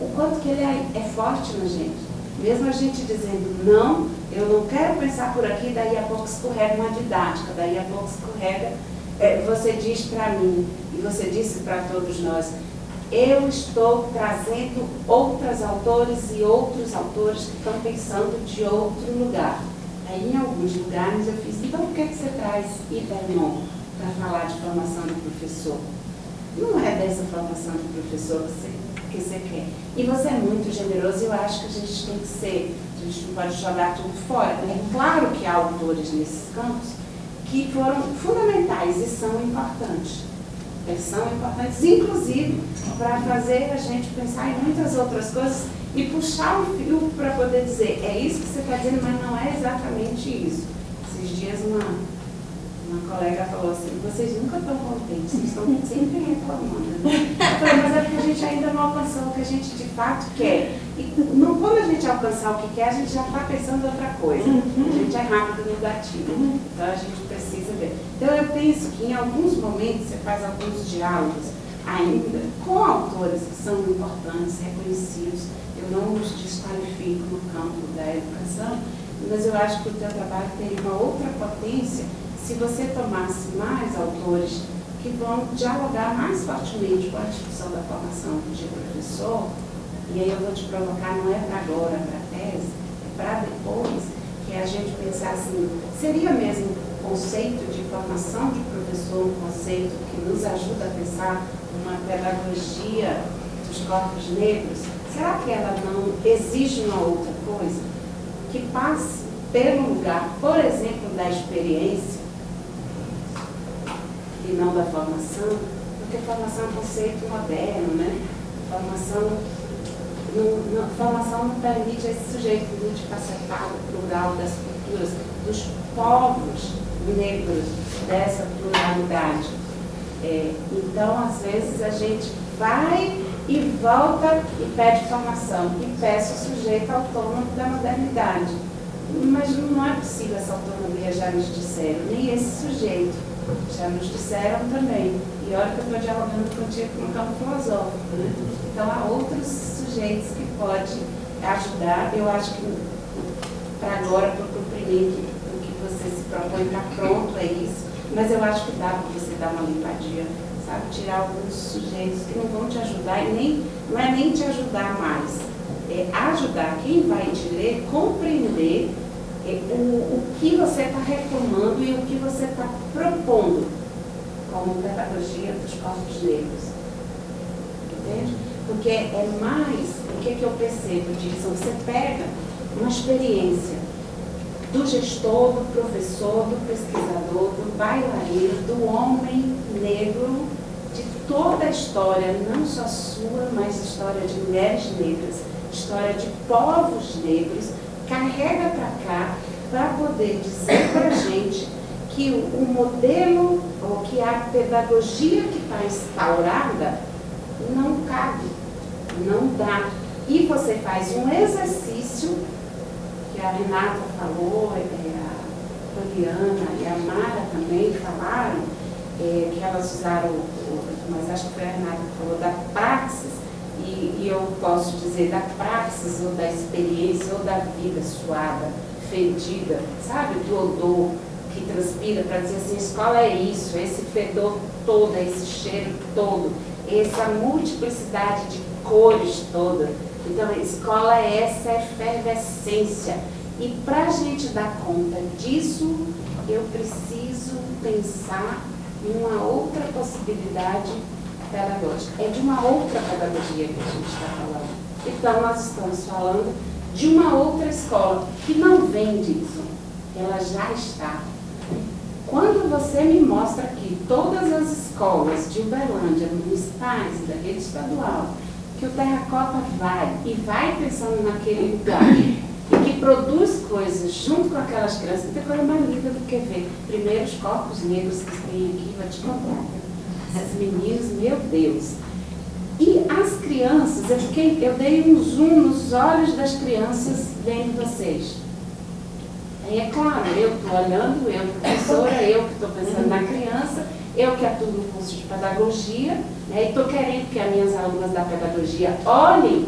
o quanto que ele é forte na gente. Mesmo a gente dizendo, não, eu não quero pensar por aqui, daí a pouco escorrega uma didática, daí a pouco escorrega, você diz para mim, e você disse para todos nós, eu estou trazendo outros autores e outros autores que estão pensando de outro lugar. Aí, em alguns lugares, eu fiz, então por que você traz Ibernon para falar de formação de professor? Não é dessa formação de professor que você quer. E você é muito generoso e eu acho que a gente tem que ser, a gente não pode jogar tudo fora. É claro que há autores nesses campos que foram fundamentais e são importantes. Eles são importantes, inclusive, para fazer a gente pensar em muitas outras coisas e puxar o fio para poder dizer, é isso que você está dizendo, mas não é exatamente isso. Esses dias uma colega falou assim, vocês nunca estão contentes, vocês estão sempre reclamando. Né? Eu falei, mas é porque a gente ainda não alcançou o que a gente de fato quer. E quando a gente alcançar o que quer, a gente já está pensando em outra coisa. A gente é rápido no gatilho. Então a gente precisa ver. Então eu penso que em alguns momentos você faz alguns diálogos ainda com autores que são importantes, reconhecidos. Eu não os desqualifico no campo da educação, mas eu acho que o teu trabalho teria uma outra potência se você tomasse mais autores que vão dialogar mais fortemente com a discussão da formação de professor, e aí eu vou te provocar, não é para agora, para a tese, é para depois, que a gente pensar assim, seria mesmo o conceito de formação de professor um conceito que nos ajuda a pensar uma pedagogia dos corpos negros? Será que ela não exige uma outra coisa? Que passe pelo lugar, por exemplo, da experiência, e não da formação, porque formação é um conceito moderno, né? Formação não permite esse sujeito multifacetado, plural das culturas, dos povos negros, dessa pluralidade. Então, às vezes, a gente vai e volta e pede formação, e peça o sujeito autônomo da modernidade. Mas não é possível essa autonomia, já nos disseram, nem esse sujeito. Já nos disseram também. E olha que eu estou dialogando contigo no campo filosófico, né? Então há outros sujeitos que podem ajudar. Eu acho que para agora, para o cumprimento do que você se propõe, está pronto, é isso. Mas eu acho que dá para você dar uma limpadinha, sabe? Tirar alguns sujeitos que não vão te ajudar, e não é nem te ajudar mais. É ajudar quem vai te ler, compreender o que você está reclamando e o que você está propondo como pedagogia dos corpos negros. Entende? Porque é mais, o que eu percebo disso? Você pega uma experiência do gestor, do professor, do pesquisador, do bailarino, do homem negro, de toda a história, não só sua, mas história de mulheres negras, história de povos negros, carrega para cá para poder dizer para a gente que o modelo ou que a pedagogia que está instaurada não cabe, não dá. E você faz um exercício, que a Renata falou, a Poliana e a Mara também falaram, que elas usaram, mas acho que foi a Renata que falou da praxis, e eu posso dizer da praxis ou da experiência ou da vida suada, fedida, sabe, do odor que transpira para dizer assim, escola é isso, esse fedor todo, esse cheiro todo, essa multiplicidade de cores toda. Então, a escola é essa efervescência. E para a gente dar conta disso, eu preciso pensar em uma outra possibilidade pedagógica. É de uma outra pedagogia que a gente está falando. Então, nós estamos falando de uma outra escola, que não vem disso. Ela já está. Quando você me mostra que todas as escolas de Uberlândia, municipais e da rede estadual, que o Terracota vai, e vai pensando naquele lugar, e que produz coisas junto com aquelas crianças. Não tem coisa mais linda do que ver primeiro os corpos negros que tem aqui, vou te contar. Essas meninas, meu Deus. E as crianças, eu dei um zoom nos olhos das crianças vendo vocês. Aí é claro, eu estou olhando, eu professora, eu que estou pensando na criança, eu que atuo no curso de pedagogia, né, e estou querendo que as minhas alunas da pedagogia olhem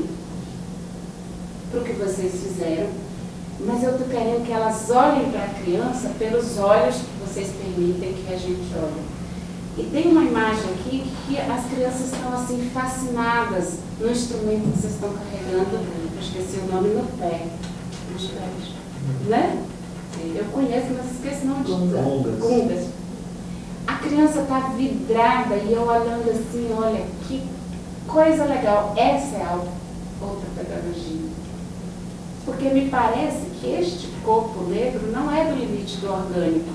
para o que vocês fizeram, mas eu estou querendo que elas olhem para a criança pelos olhos que vocês permitem que a gente olhe. E tem uma imagem aqui que as crianças estão assim fascinadas no instrumento que vocês estão carregando, eu esqueci o nome, no pé, nos pés, né? Eu conheço, mas esqueci o nome de gungas. A criança está vidrada e eu olhando assim, olha, que coisa legal, essa é a outra pedagogia. Porque me parece que este corpo negro não é do limite do orgânico.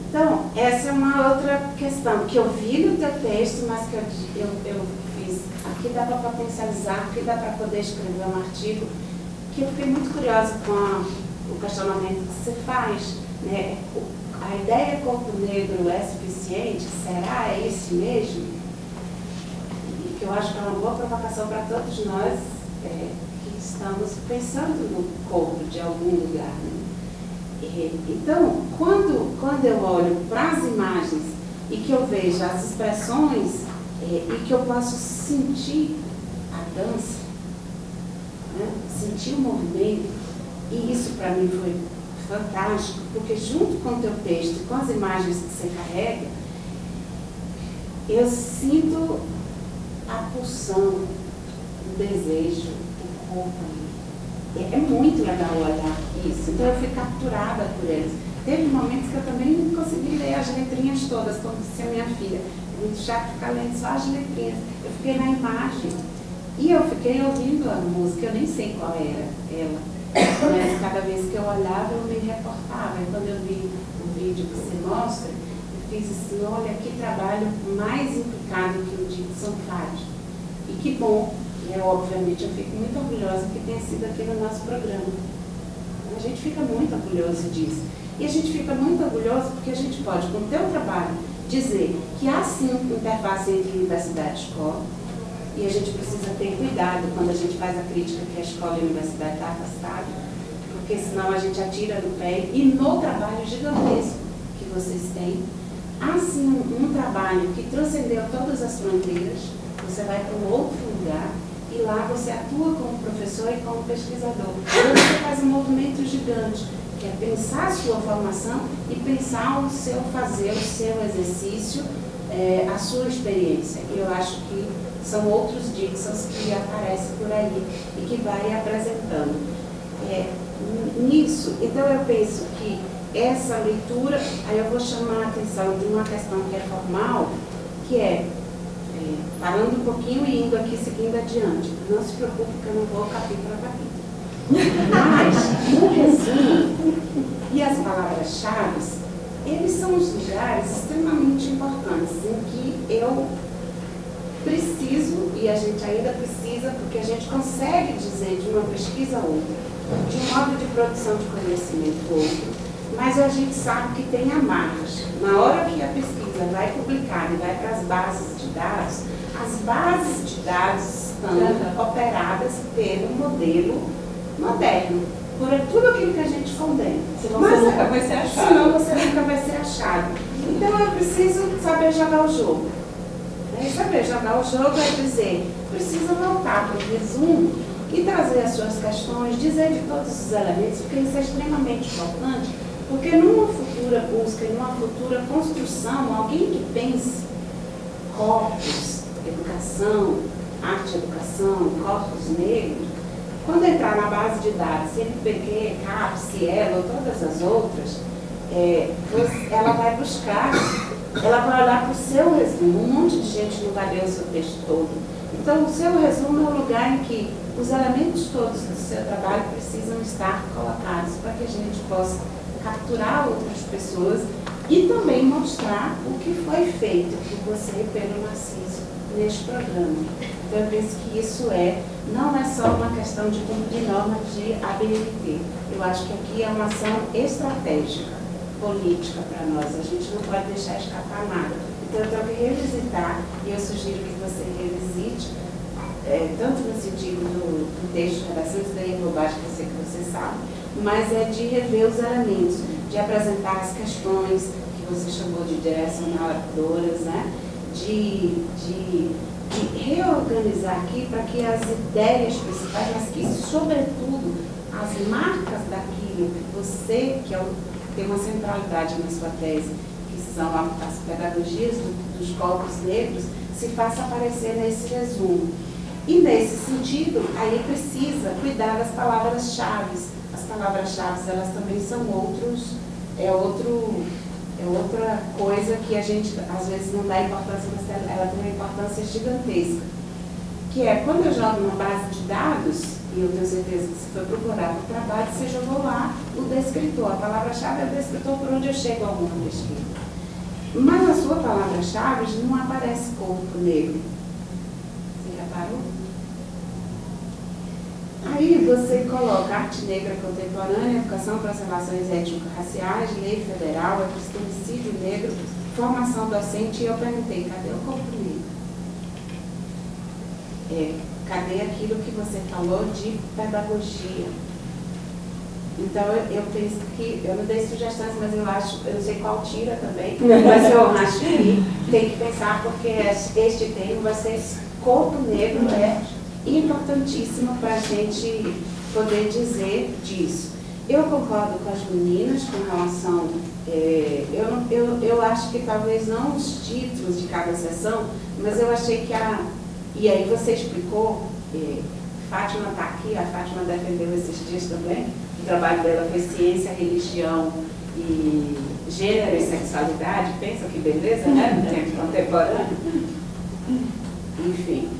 Então, essa é uma outra questão que eu vi no teu texto, mas que eu fiz. Aqui dá para potencializar, aqui dá para poder escrever um artigo, que eu fiquei muito curiosa com o questionamento que você faz, né? A ideia corpo negro é suficiente? Será? É esse mesmo? E que eu acho que é uma boa provocação para todos nós que estamos pensando no corpo de algum lugar, né? Então, quando eu olho para as imagens e que eu vejo as expressões e que eu posso sentir a dança, né? Sentir o movimento, e isso para mim foi fantástico, porque junto com o teu texto, com as imagens que você carrega, eu sinto a pulsão, o desejo, o corpo ali. É muito legal olhar isso, então eu fui capturada por eles. Teve momentos que eu também não consegui ler as letrinhas todas, como disse a minha filha. É muito chato ficar lendo só as letrinhas. Eu fiquei na imagem e eu fiquei ouvindo a música, eu nem sei qual era ela. Mas cada vez que eu olhava, eu me reportava. E quando eu vi o vídeo que você mostra, eu fiz assim, olha que trabalho mais implicado que o de São Fábio. E que bom. Obviamente, eu fico muito orgulhosa que tenha sido aqui no nosso programa. A gente fica muito orgulhoso disso. E a gente fica muito orgulhoso porque a gente pode, com o teu trabalho, dizer que há sim interface entre universidade e escola, e a gente precisa ter cuidado quando a gente faz a crítica que a escola e a universidade estão afastadas, porque senão a gente atira no pé. E no trabalho gigantesco que vocês têm, há sim um trabalho que transcendeu todas as fronteiras. Você vai para um outro lugar e lá você atua como professor e como pesquisador. E você faz um movimento gigante, que é pensar a sua formação e pensar o seu fazer, o seu exercício, a sua experiência. E eu acho que são outros Dixons que aparecem por aí e que vai apresentando. Nisso, então eu penso que essa leitura, aí eu vou chamar a atenção de uma questão que é formal, que é parando um pouquinho e indo aqui, seguindo adiante. Não se preocupe que eu não vou capítulo a capítulo. Mas, no resumo, e as palavras-chave, eles são os lugares extremamente importantes em que eu preciso, e a gente ainda precisa, porque a gente consegue dizer de uma pesquisa a outra, de um modo de produção de conhecimento outro, mas a gente sabe que tem amarras. Na hora que a pesquisa vai publicada e vai para as bases de dados, as bases de dados estão operadas pelo modelo moderno, por tudo aquilo que a gente condena. Senão você nunca vai ser achado. Senão você nunca vai ser achado. Então eu preciso saber jogar o jogo. Saber jogar o jogo é dizer, precisa voltar para o resumo e trazer as suas questões, dizer de todos os elementos, porque isso é extremamente importante. Porque numa futura busca, numa futura construção, alguém que pense corpos, educação, arte-educação, corpos negros, quando entrar na base de dados, CNPq, CAP, Cielo, todas as outras, ela vai buscar, ela vai olhar para o seu resumo. Um monte de gente não vai ler o seu texto todo. Então, o seu resumo é o lugar em que os elementos todos do seu trabalho precisam estar colocados para que a gente possa capturar outras pessoas e também mostrar o que foi feito por você e pelo Narciso neste programa. Então, eu penso que isso não é só uma questão de cumprir normas de ABNT. Eu acho que aqui é uma ação estratégica, política para nós. A gente não pode deixar escapar nada. Então, eu tenho que revisitar, e eu sugiro que você revisite, tanto no sentido do texto de redação, isso daí é bobagem, que eu sei que você sabe, mas é de rever os elementos, de apresentar as questões que você chamou de direcionadoras, né? De reorganizar aqui para que as ideias principais, mas que, sobretudo, as marcas daquilo que você, tem uma centralidade na sua tese, que são as pedagogias dos corpos negros, se faça aparecer nesse resumo. E, nesse sentido, aí precisa cuidar das palavras-chave. As palavras-chave, elas também são outra coisa que a gente, às vezes, não dá importância, mas ela tem uma importância gigantesca. Que é, quando eu jogo uma base de dados, e eu tenho certeza que se for procurar no trabalho, você jogou lá o descritor. A palavra-chave é o descritor por onde eu chego ao mundo descrito. Mas na sua palavra-chave não aparece corpo negro. Você reparou? Aí você coloca arte negra contemporânea, educação para as relações étnico-raciais, lei federal, epistemicídio negro, formação docente, e eu perguntei, cadê o corpo negro? Cadê aquilo que você falou de pedagogia? Então, eu penso que, eu não dei sugestões, mas eu não sei qual tira também, mas eu acho que tem que pensar, porque este termo vai ser corpo negro, importantíssimo para a gente poder dizer disso. Eu concordo com as meninas com relação, eu acho que talvez não os títulos de cada sessão, mas eu achei que e aí você explicou, Fátima está aqui, a Fátima defendeu esses dias também, o trabalho dela foi ciência, religião e gênero e sexualidade, pensa que beleza, né, no tempo contemporâneo. Enfim.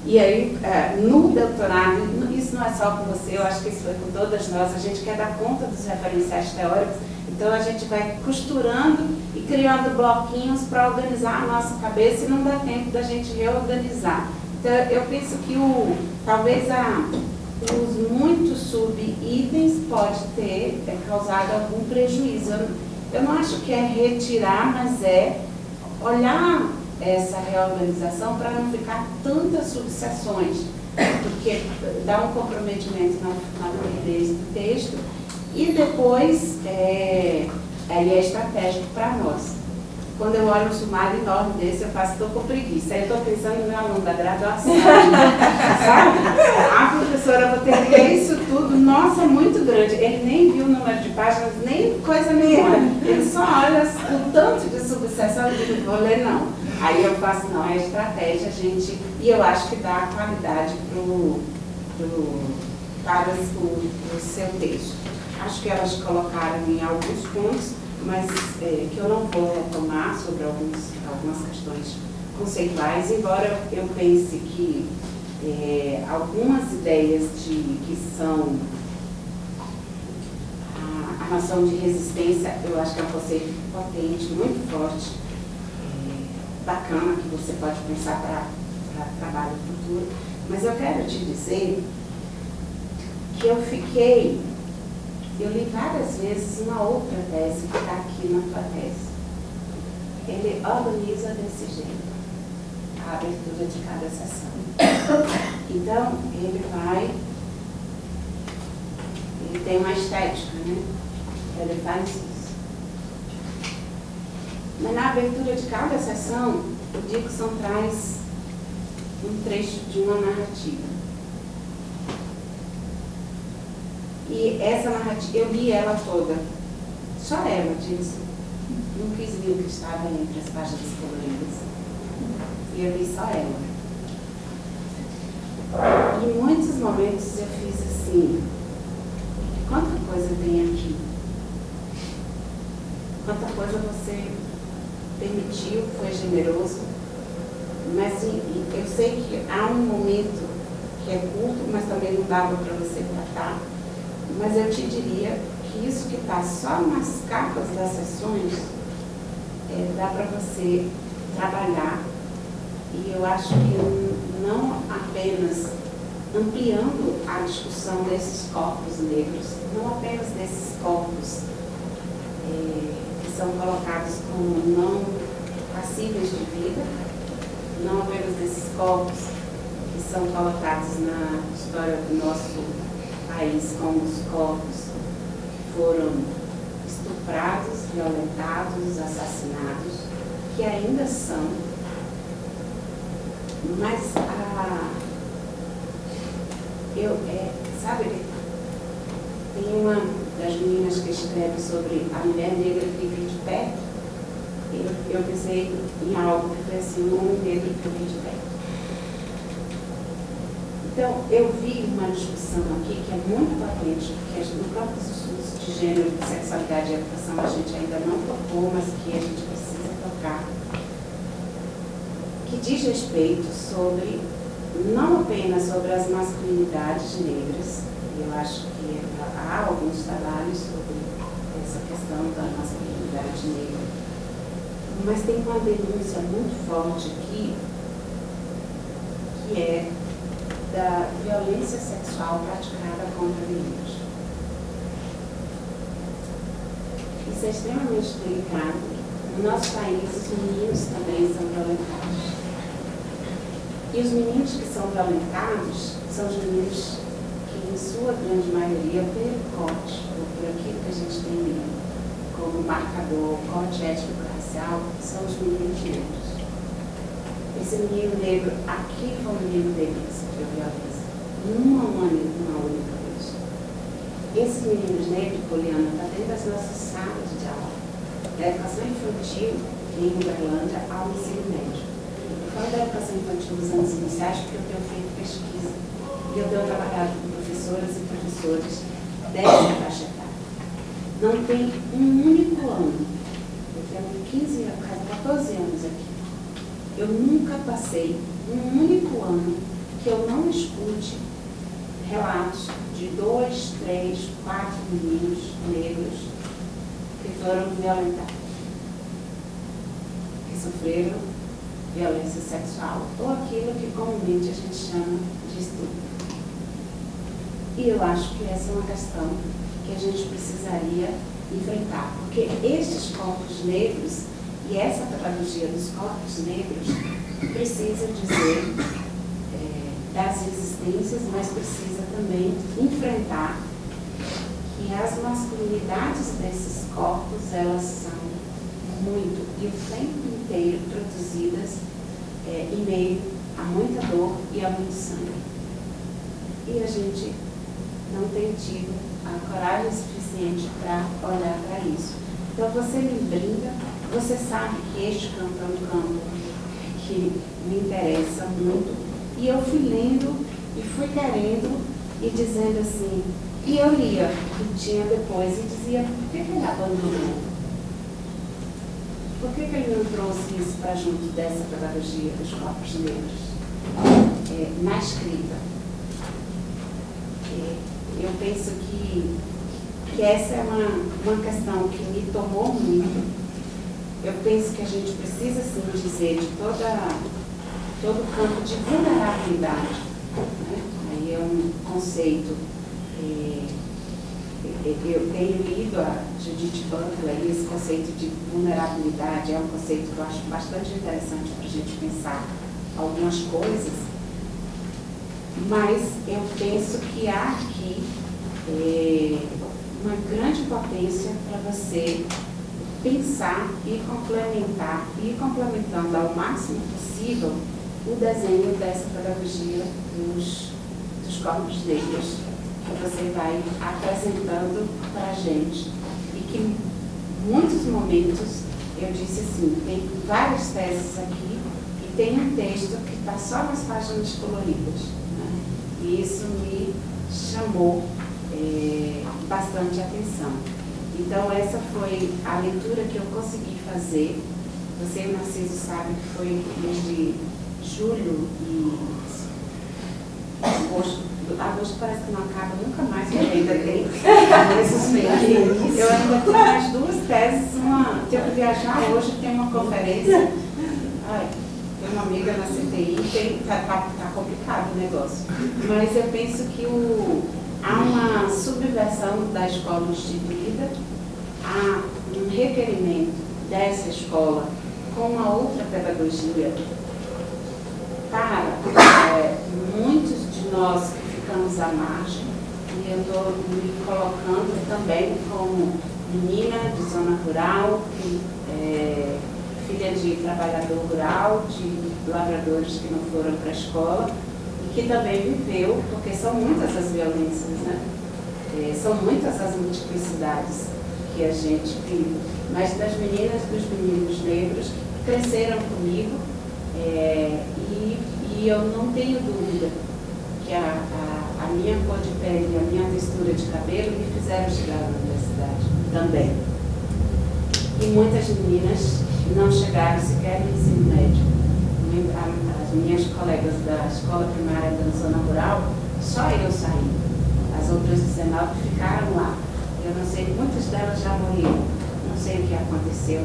E aí, no doutorado, isso não é só com você, eu acho que isso foi com todas nós, a gente quer dar conta dos referenciais teóricos, então a gente vai costurando e criando bloquinhos para organizar a nossa cabeça e não dá tempo da gente reorganizar. Então, eu penso que talvez os muitos sub-itens pode ter causado algum prejuízo. Eu não acho que é retirar, mas é olhar essa reorganização para não ficar tantas subseções, porque dá um comprometimento na fluidez do texto e depois aí é estratégico para nós. Quando eu olho um sumário enorme desse, eu faço, estou com preguiça. Aí eu estou pensando no meu aluno da graduação, sabe? A professora, vou ter que ler isso tudo, nossa, muito grande. Ele nem viu o número de páginas, nem coisa nenhuma. Ele só olha o tanto de subseção e diz, vou ler não. Aí eu faço, não, é estratégia, gente, e eu acho que dá qualidade para o seu texto. Acho que elas colocaram em alguns pontos, mas que eu não vou retomar sobre algumas questões conceituais, embora eu pense que algumas ideias que são a noção de resistência, eu acho que é um conceito potente, muito forte, bacana, que você pode pensar para trabalho futuro, mas eu quero te dizer que eu li várias vezes uma outra tese que está aqui na tua tese. Ele organiza desse jeito, a abertura de cada sessão. Então, ele tem uma estética, né? Ele faz isso. Mas na abertura de cada sessão, o Dixon traz um trecho de uma narrativa. E essa narrativa, eu li ela toda, só ela, Dixon. Não quis ver o que estava entre as páginas coloridas. E eu li só ela. E em muitos momentos eu fiz assim, quanta coisa tem aqui? Quanta coisa você permitiu, foi generoso, mas eu sei que há um momento que é curto, mas também não dava para você tratar, mas eu te diria que isso que está só nas capas das sessões, dá para você trabalhar E eu acho que não apenas ampliando a discussão desses corpos negros, não apenas desses corpos que são colocados como não passíveis de vida, não apenas desses corpos que são colocados na história do nosso país como os corpos que foram estuprados, violentados, assassinados, que ainda são, mas sabe, tem uma das meninas que escreve sobre a mulher negra que vive de perto. Eu pensei em algo que foi assim, um homem negro que vive de perto. Então, eu vi uma discussão aqui que é muito patente, porque no próprio estudos de gênero, de sexualidade e educação a gente ainda não tocou, mas que a gente precisa tocar, que diz respeito sobre, não apenas sobre as masculinidades negras, eu acho que há alguns trabalhos sobre essa questão da masculinidade negra, mas tem uma denúncia muito forte aqui, que é da violência sexual praticada contra negros. Isso é extremamente delicado. No nosso país, os meninos também são violentados. E os meninos que são violentados são os meninos que, em sua grande maioria, pelo corte, ou por aquilo que a gente tem como marcador, corte étnico-racial, são os meninos negros. Esse menino negro, aqui foi um menino negro que sofreu violência, numa única vez. Esses meninos negros, Poliana, está dentro das nossas salas de aula, da educação infantil em Uberlândia ao ensino médio. Eu falo da educação infantil dos anos iniciais porque eu tenho feito pesquisa e eu tenho trabalhado com professoras e professores dessa faixa etária. Não tem um único ano, eu tenho 15 anos, 14 anos aqui, eu nunca passei um único ano que eu não escute relatos de 2, 3, 4 meninos negros que foram violentados, que sofreram violência sexual, ou aquilo que comumente a gente chama de estupro. E eu acho que essa é uma questão que a gente precisaria enfrentar, porque estes corpos negros e essa pedagogia dos corpos negros precisa dizer das existências, mas precisa também enfrentar que as masculinidades desses corpos, elas são muito, e o tempo inteiro, produzidas em meio a muita dor e a muito sangue. E a gente não tem tido a coragem suficiente para olhar para isso. Então você me brinda, você sabe que este campo é um campo que me interessa muito, e eu fui lendo e fui querendo e dizendo assim, e eu lia, e tinha depois, e dizia, por que ele abandonou? Por que ele não trouxe isso para junto dessa pedagogia dos corpos negros na escrita? Eu penso que essa é uma questão que me tomou muito. Eu penso que a gente precisa, sim, dizer de todo o campo de vulnerabilidade. Né? Aí é um conceito, eu tenho lido a Judith Butler, e esse conceito de vulnerabilidade é um conceito que eu acho bastante interessante para a gente pensar algumas coisas, mas eu penso que há aqui uma grande potência para você pensar e complementar, e ir complementando ao máximo possível o desenho dessa pedagogia dos corpos negros, que você vai apresentando para a gente, e que em muitos momentos, eu disse assim, tem várias teses aqui, e tem um texto que está só nas páginas coloridas, né? E isso me chamou bastante atenção. Então essa foi a leitura que eu consegui fazer. Você e o Narciso sabem que foi desde julho e agosto. Agosto parece que não acaba nunca mais, porque ainda tem esses meses. Eu ainda tenho mais 2 teses, uma, tenho que viajar hoje, tem uma conferência. Ai, Tem uma amiga na CTI que tá complicado o negócio. Mas eu penso que há uma subversão da escola instituída, há um requerimento dessa escola com uma outra pedagogia para muitos de nós que ficamos à margem, e eu estou me colocando também como menina de zona rural, filha de trabalhador rural, de lavradores que não foram para a escola, e que também viveu, porque são muitas as violências, né? São muitas as multiplicidades que a gente vive. Mas das meninas e dos meninos negros que cresceram comigo, e eu não tenho dúvida que a minha cor de pele e a minha textura de cabelo me fizeram chegar na universidade também. E muitas meninas não chegaram sequer no ensino médio. As minhas colegas da escola primária da zona rural, só eu saí. As outras 19 ficaram lá. Eu não sei, muitas delas já morreram. Não sei o que aconteceu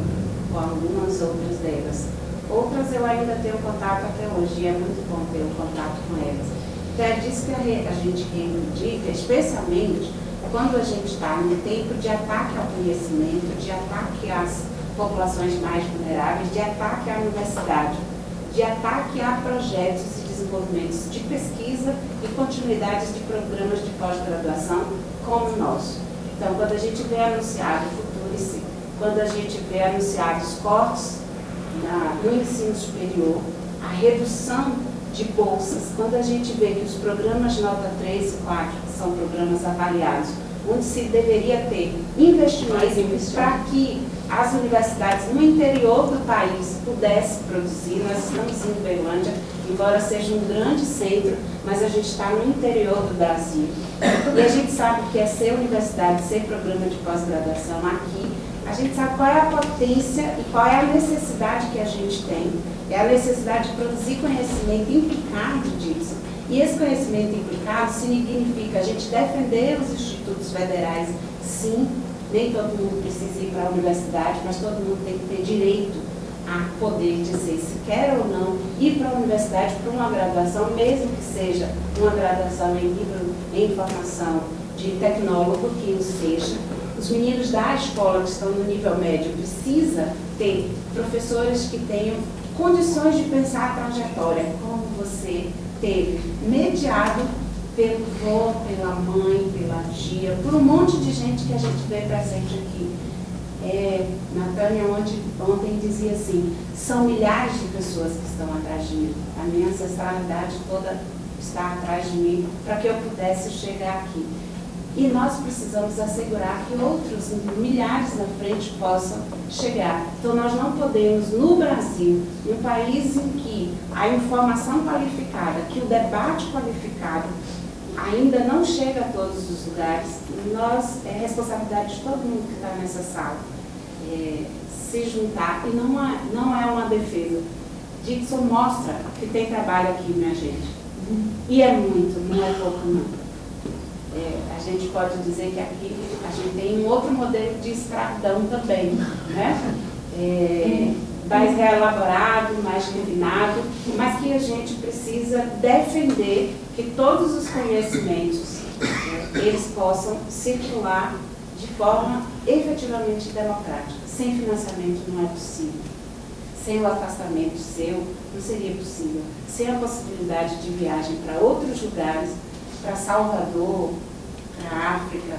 com algumas outras delas. Outras eu ainda tenho contato até hoje, e é muito bom ter um contato com elas. Então é disso que a gente reivindica, especialmente quando a gente está num tempo de ataque ao conhecimento, de ataque às populações mais vulneráveis, de ataque à universidade, de ataque a projetos e desenvolvimentos de pesquisa e continuidades de programas de pós-graduação como o nosso. Então, quando a gente vê anunciado o Futurice, quando a gente vê anunciados cortes no ensino superior, a redução de bolsas, quando a gente vê que os programas nota 3 e 4, que são programas avaliados, onde se deveria ter investimentos para que as universidades no interior do país pudessem produzir. Nós estamos em Uberlândia, embora seja um grande centro, mas a gente está no interior do Brasil. E a gente sabe que é ser universidade, ser programa de pós-graduação aqui, a gente sabe qual é a potência e qual é a necessidade que a gente tem. É a necessidade de produzir conhecimento implicado disso. E esse conhecimento implicado significa a gente defender os institutos federais, sim, nem todo mundo precisa ir para a universidade, mas todo mundo tem que ter direito a poder dizer se quer ou não ir para a universidade para uma graduação, mesmo que seja uma graduação em formação de tecnólogo, que o seja. Os meninos da escola que estão no nível médio precisam ter professores que tenham condições de pensar a trajetória, como você teve, mediado pelo avô, pela mãe, pela tia, por um monte de gente que a gente vê presente aqui. Natânia ontem dizia assim, são milhares de pessoas que estão atrás de mim. A minha ancestralidade toda está atrás de mim para que eu pudesse chegar aqui. E nós precisamos assegurar que outros milhares na frente possam chegar. Então nós não podemos, no Brasil, um país em que a informação qualificada, que o debate qualificado ainda não chega a todos os lugares, é responsabilidade de todo mundo que está nessa sala se juntar, e não é uma defesa. Dixon mostra que tem trabalho aqui, minha gente. E é muito, não é pouco não. A gente pode dizer que aqui a gente tem um outro modelo de escravidão também, né? Mais reelaborado, mais refinado, mas que a gente precisa defender que todos os conhecimentos eles possam circular de forma efetivamente democrática. Sem financiamento não é possível. Sem o afastamento seu, não seria possível. Sem a possibilidade de viagem para outros lugares, para Salvador, para a África,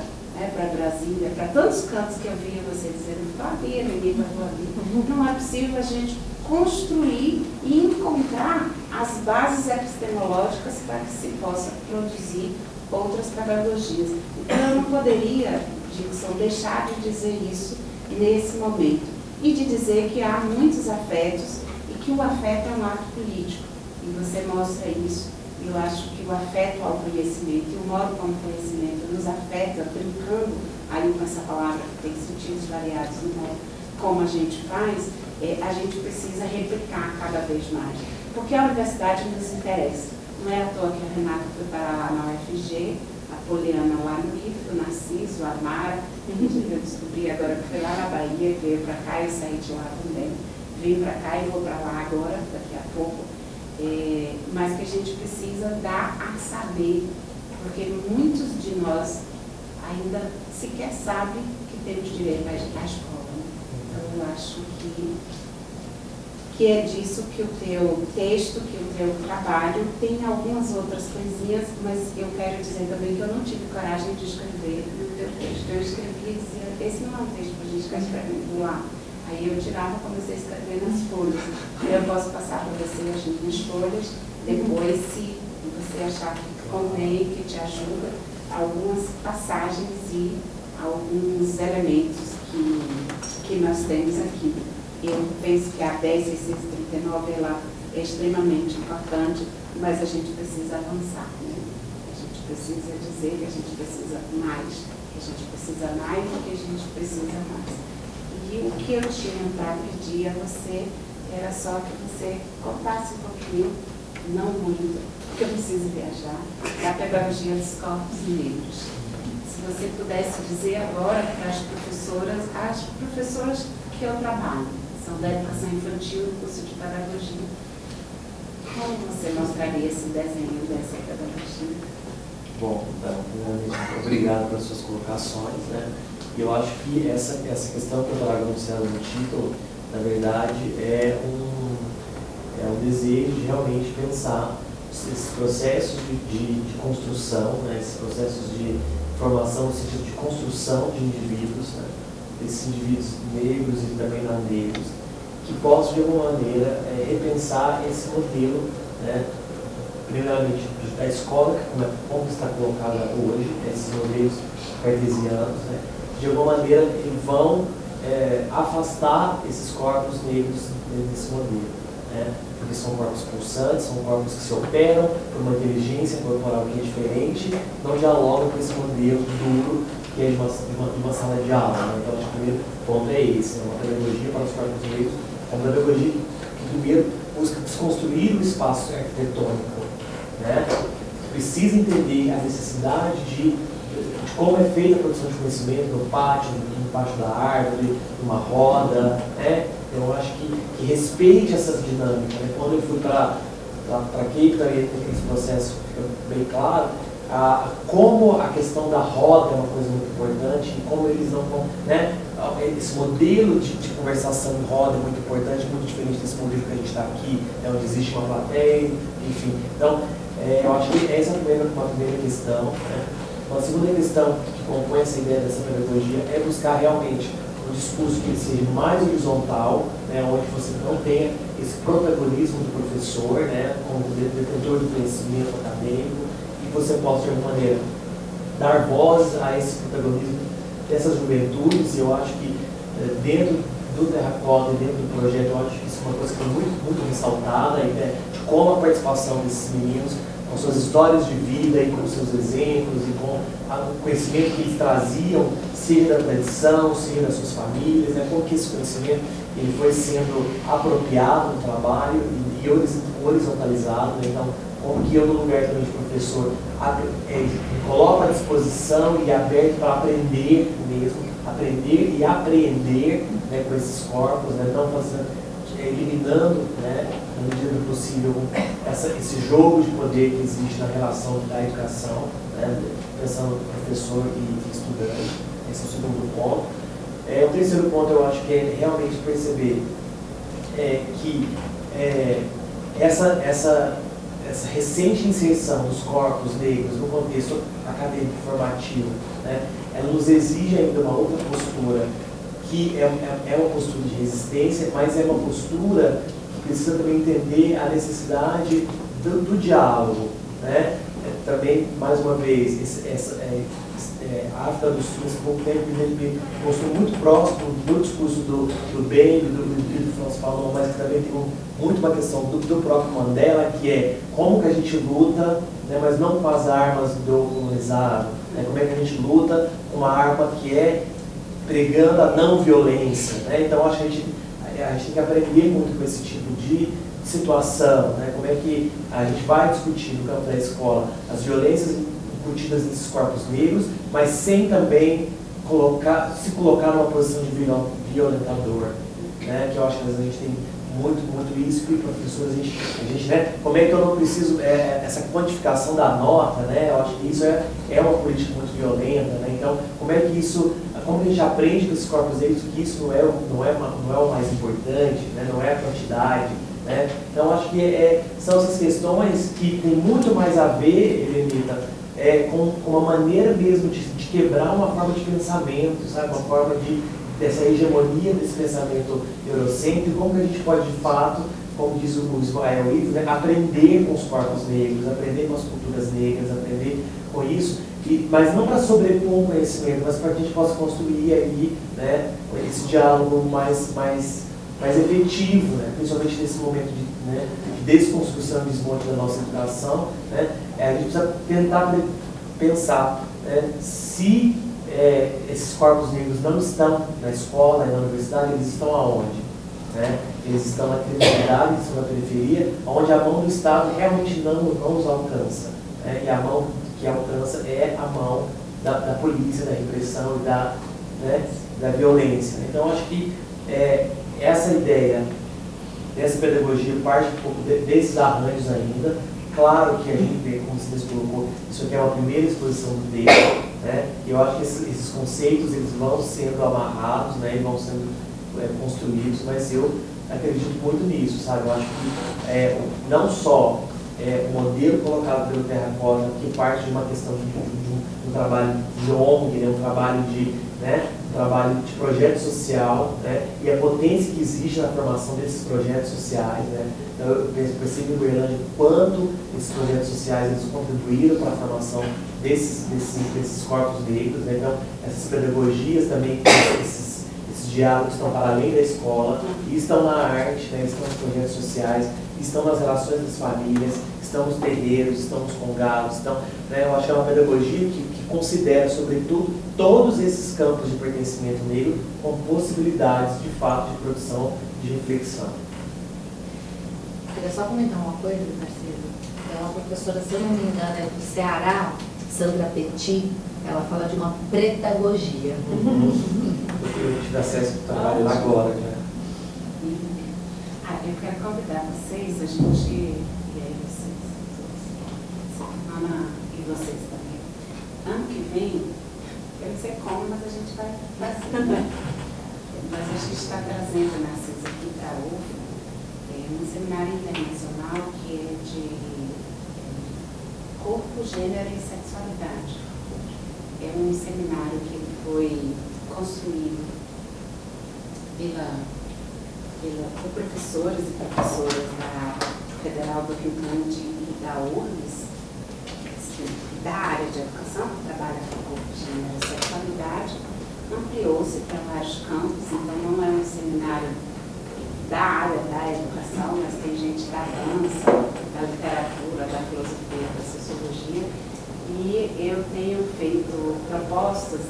para Brasília, para tantos cantos que eu via você dizendo, estou ali, menina, estou ali. Não é possível a gente construir e encontrar as bases epistemológicas para que se possa produzir outras pedagogias. Então eu não poderia, Dixon, deixar de dizer isso nesse momento. E de dizer que há muitos afetos e que o afeto é um ato político. E você mostra isso. Eu acho que o afeto ao conhecimento e o modo como o conhecimento nos afeta, brincando aí com essa palavra que tem sentidos variados no modo como a gente faz, a gente precisa replicar cada vez mais. Porque a universidade nos interessa. Não é à toa que a Renata foi para lá na UFG, a Poliana lá no Rio, o Narciso, a Mara, eu descobri agora que foi lá na Bahia, veio para cá, eu saí de lá também. vim para cá e vou para lá agora, daqui a pouco, mas que a gente precisa dar a saber, porque muitos de nós ainda sequer sabem que temos direito à escola. Então, eu acho que é disso que o teu texto, que o teu trabalho, tem algumas outras coisinhas, mas eu quero dizer também que eu não tive coragem de escrever no teu texto. Eu escrevi e dizia, esse não é um texto para a gente ficar escrevendo lá. Aí eu tirava e comecei a escrever nas folhas. Eu posso passar para você as minhas folhas, depois, se você achar que convém, que te ajuda, algumas passagens e alguns elementos que nós temos aqui. Eu penso que a 10.639 ela é extremamente importante, mas a gente precisa avançar, né? A gente precisa dizer que a gente precisa mais, que a gente precisa mais e que a gente precisa mais. E o que eu tinha para pedir a você era só que você contasse um pouquinho, não muito, porque eu preciso viajar, da pedagogia dos corpos negros. Se você pudesse dizer agora para as professoras que eu trabalho, são da educação infantil do curso de pedagogia, como você mostraria esse desenho dessa pedagogia? Bom, então, primeiramente, obrigado pelas suas colocações, né? E eu acho que essa questão que eu trago anunciada no título, na verdade, é um desejo de realmente pensar esses processos de construção, né? Esses processos de formação no sentido de construção de indivíduos, né? Esses indivíduos negros e também não negros, que possam, de alguma maneira, repensar esse modelo, né? Primeiramente, da escola, como está colocada hoje, esses modelos cartesianos, né? De alguma maneira, vão afastar esses corpos negros desse modelo, né? Porque são corpos pulsantes, são corpos que se operam por uma inteligência corporal que é diferente, não dialogam com esse modelo duro que é de uma sala de aula, né? Então, acho que o primeiro ponto é esse, né? Uma pedagogia para os corpos negros, é uma pedagogia que primeiro busca desconstruir o espaço arquitetônico, né? Precisa entender a necessidade de como é feita a produção de conhecimento no pátio, embaixo da árvore, numa roda, né? Eu acho que respeite essas dinâmicas, né? Quando eu fui para Cape Town, esse processo fica bem claro, como a questão da roda é uma coisa muito importante, e como eles não vão, né? Esse modelo de conversação em roda é muito importante, muito diferente desse modelo que a gente está aqui, né? Onde existe uma plateia, enfim. Então, eu acho que essa é uma primeira questão, né? Uma segunda questão que compõe essa ideia dessa pedagogia é buscar realmente um discurso que seja mais horizontal, né, onde você não tenha esse protagonismo do professor, né, como detentor do conhecimento acadêmico, e você possa, de alguma maneira, dar voz a esse protagonismo dessas juventudes. Eu acho que dentro do Terracota e dentro do projeto, eu acho que isso é uma coisa que foi muito ressaltada, né, de como a participação desses meninos, com suas histórias de vida e com seus exemplos e com o conhecimento que eles traziam, seja da tradição, seja das suas famílias, né? Como que esse conhecimento ele foi sendo apropriado no trabalho e horizontalizado, né? Então, como que eu, no lugar também de professor, me coloco à disposição e aberto para aprender mesmo, aprender e apreender, né, com esses corpos, né? Não fazendo, eliminando, né, na medida do possível, esse jogo de poder que existe na relação da educação, né, pensando no professor e estudante. Esse é o segundo ponto. O terceiro ponto, eu acho que é realmente perceber que essa recente inserção dos corpos negros no contexto acadêmico formativo, né, ela nos exige ainda uma outra postura, que é uma postura de resistência, mas é uma postura que precisa também entender a necessidade do diálogo, né? Também, mais uma vez, a África do Sul, esse pouco tempo, me mostrou muito próximo do discurso do bem, do François Fanon, mas que também tem muito uma questão do próprio Mandela, que é como que a gente luta, né, mas não com as armas do colonizado, né? Como é que a gente luta com uma arma que é pregando a não violência, né? Então, acho que a gente tem que aprender muito com esse tipo de situação, né? Como é que a gente vai discutir no campo da escola as violências incutidas nesses corpos negros, mas sem também se colocar numa posição de violentador. né, que eu acho que a gente tem muito isso, e professores, a gente, né, como é que eu não preciso, essa quantificação da nota, né, eu acho que isso é uma política muito violenta, né, então, como é que isso, como a gente aprende com esses corpos negros que isso não é o mais importante, né, não é a quantidade, né, então acho que são essas questões que tem muito mais a ver, Helenita, com uma maneira mesmo de quebrar uma forma de pensamento, sabe, uma forma dessa hegemonia desse pensamento eurocêntrico, como que a gente pode, de fato, como diz o Ismael Ivo, né, aprender com os corpos negros, aprender com as culturas negras, aprender com isso, mas não para sobrepor um conhecimento, mas para que a gente possa construir aí, né, esse diálogo mais efetivo, né, principalmente nesse momento de desconstrução e desmonte da nossa educação, né, a gente precisa tentar pensar, né, se esses corpos negros não estão na escola e na universidade, eles estão aonde? Né? Eles estão na criminalidade, eles estão na periferia, onde a mão do Estado realmente não os alcança. Né? E a mão que alcança é a mão da polícia, da repressão e da violência. Então, acho que essa ideia dessa pedagogia parte um pouco desses arranjos ainda. Claro que a gente vê, como você colocou, isso aqui é uma primeira exposição do texto, né? E eu acho que esses conceitos eles vão sendo amarrados, né? E vão sendo construídos, mas eu acredito muito nisso, sabe? Eu acho que não só o modelo colocado pelo Terracota, que parte de uma questão de um trabalho de ONG, né? Um trabalho de projeto social, né? E a potência que existe na formação desses projetos sociais, né? Então, eu percebo em Uberlândia quanto esses projetos sociais eles contribuíram para a formação desses corpos negros, né? Então, essas pedagogias também, esses diálogos estão para além da escola, e estão na arte, né? Estão nos projetos sociais, estão nas relações das famílias, estão nos terreiros, estão nos congados, né? Eu acho que é uma pedagogia que considera, sobretudo, todos esses campos de pertencimento negro com possibilidades, de fato, de produção, de reflexão. Queria só comentar uma coisa, parceiro. É uma professora, se eu não me engano, é do Ceará, Sandra Petit, ela fala de uma pretagogia. Eu tive acesso ao trabalho agora, né? Eu quero convidar vocês, a gente, Ana e vocês também. Ano que vem, eu não sei como, mas a gente vai fazer. Mas a gente está trazendo na CIS aqui para a UFA um seminário internacional que é de corpo, gênero e sexualidade. É um seminário que foi construído por professores e professoras da Federal do Rio Grande e da URGS, da área de educação, que trabalha com corpo, gênero e sexualidade, ampliou-se para vários campos, então não é um seminário da área da educação, mas tem gente da dança, da literatura, da filosofia, da sociologia, e eu tenho feito propostas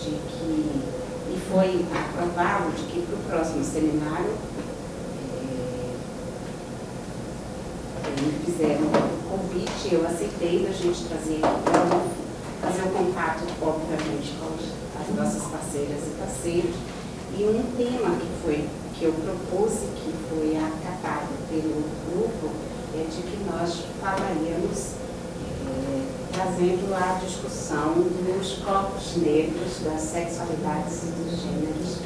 de que, e foi aprovado de que para o próximo seminário me fizeram um convite, eu aceitei da gente trazer aqui para fazer o contato, obviamente, com as nossas parceiras e parceiros. E um tema que eu propus e que foi acatado pelo grupo é de que nós falaríamos, trazendo a discussão dos corpos negros, das sexualidades e dos gêneros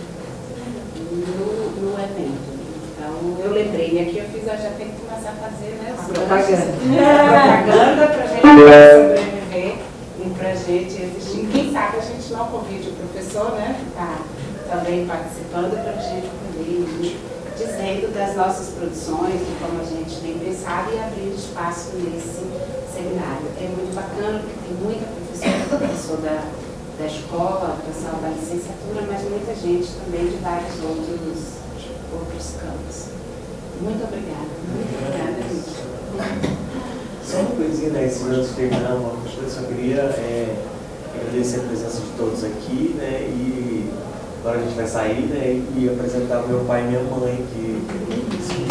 no evento. Então, eu lembrei, aqui eu já tenho que começar a fazer, né? Propaganda para a gente sobreviver e para a gente existir. Quem sabe a gente não convide o professor, né? Que está também participando, para a gente poder ir dizendo das nossas produções, de como a gente tem pensado e abrir espaço nesse seminário. É muito bacana, porque tem muita professor da escola, pessoal da licenciatura, mas muita gente também de vários outros campos. Muito obrigada. Muito obrigada, gente. Só uma coisinha, né? Esse ano terminar uma coisa, eu só queria agradecer a presença de todos aqui, né? E agora a gente vai sair, né? E apresentar meu pai e minha mãe, que se e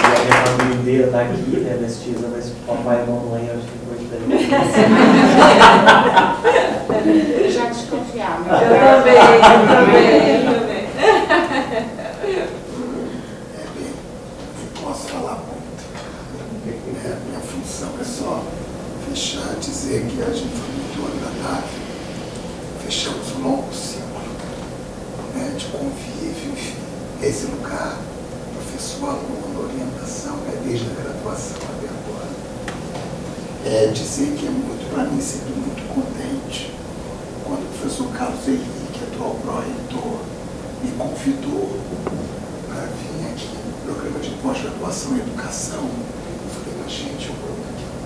a minha família inteira está aqui, né? Nesse dia, mas o papai e a mamãe, eu acho que foi daí. Eu já desconfiava. também. Bem, não posso falar muito. Minha função é só fechar, dizer que a gente foi muito agradável. Fechamos um longo ciclo, né, de convívio, enfim. Esse lugar, professor, aluno, orientação, desde a graduação até agora. Dizer que é muito, para mim, sempre muito contente quando o professor Carlos Henrique, atual pró-reitor, me convidou para vir aqui no programa de pós-graduação em educação. Eu falei, mas gente, eu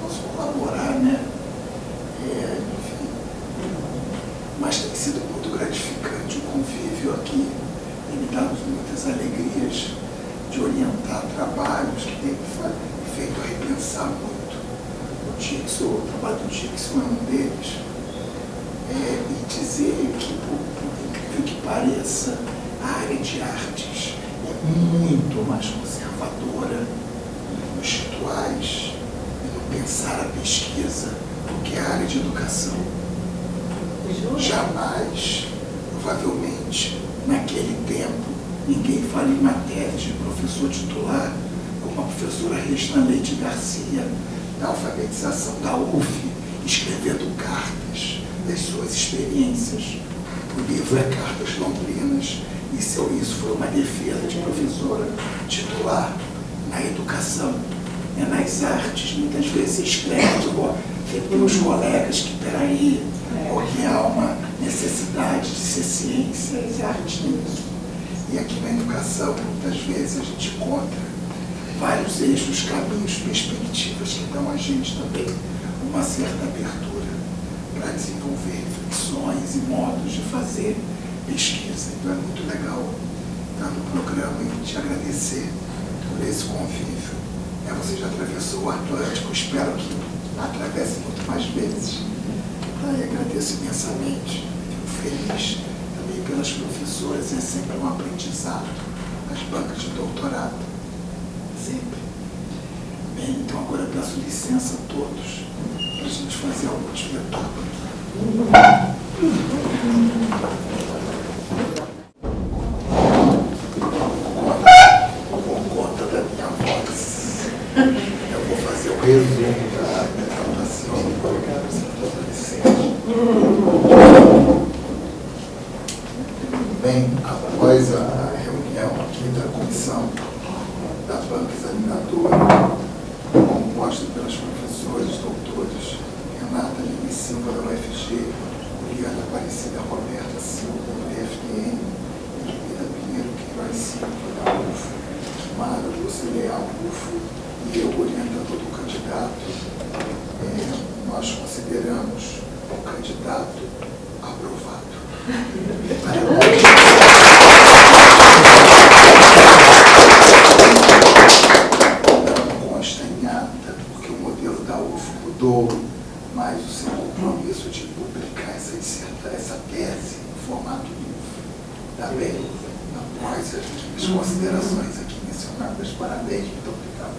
posso colaborar, né? Enfim. Mas tem sido muito gratificante o convívio aqui e me dá muitas alegrias de orientar trabalhos que têm me feito repensar muito. O trabalho do Dixon é um deles. E dizer que, por incrível que pareça, a área de artes é muito mais conservadora nos rituais e no pensar a pesquisa do que a área de educação. Jamais, provavelmente, naquele tempo, ninguém fala em matérias de professor titular, como a professora Regina Leite Garcia, da alfabetização da UF, escrevendo cartas das suas experiências. O livro é Cartas Londrinas, e isso foi uma defesa de professora titular na educação. Nas artes, muitas vezes se escreve pelos colegas que, peraí, porque há uma necessidade de ser ciências e artes nisso. E aqui na educação, muitas vezes, a gente encontra vários eixos, caminhos, perspectivas que dão a gente também uma certa abertura para desenvolver reflexões e modos de fazer pesquisa. Então é muito legal estar no programa e te agradecer por esse convívio. Você já atravessou o Atlântico, espero que atravesse muito mais vezes. Agradeço imensamente, fico feliz também pelas professoras, é sempre um aprendizado, as bancas de doutorado, sempre. Bem, então agora eu peço licença a todos para a gente fazer a última etapa aqui. Por conta da minha voz, eu vou fazer o resumo da apresentação. Bem, após a reunião aqui da comissão da banca examinadora, composta pelos professores, doutores Renata Lima Silva da UFG, Juliana Aparecida Roberta Silva da UFN, Edmila Pinheiro Queiroz Silva da UFO, Mara Lúcia Leal UFO e eu, orientador do candidato, nós consideramos o candidato aprovado. Não consta em ata, porque o modelo da UFO mudou, mas o seu compromisso de publicar essa tese em formato livro. Tá bem? Após as considerações aqui mencionadas, parabéns, muito obrigado.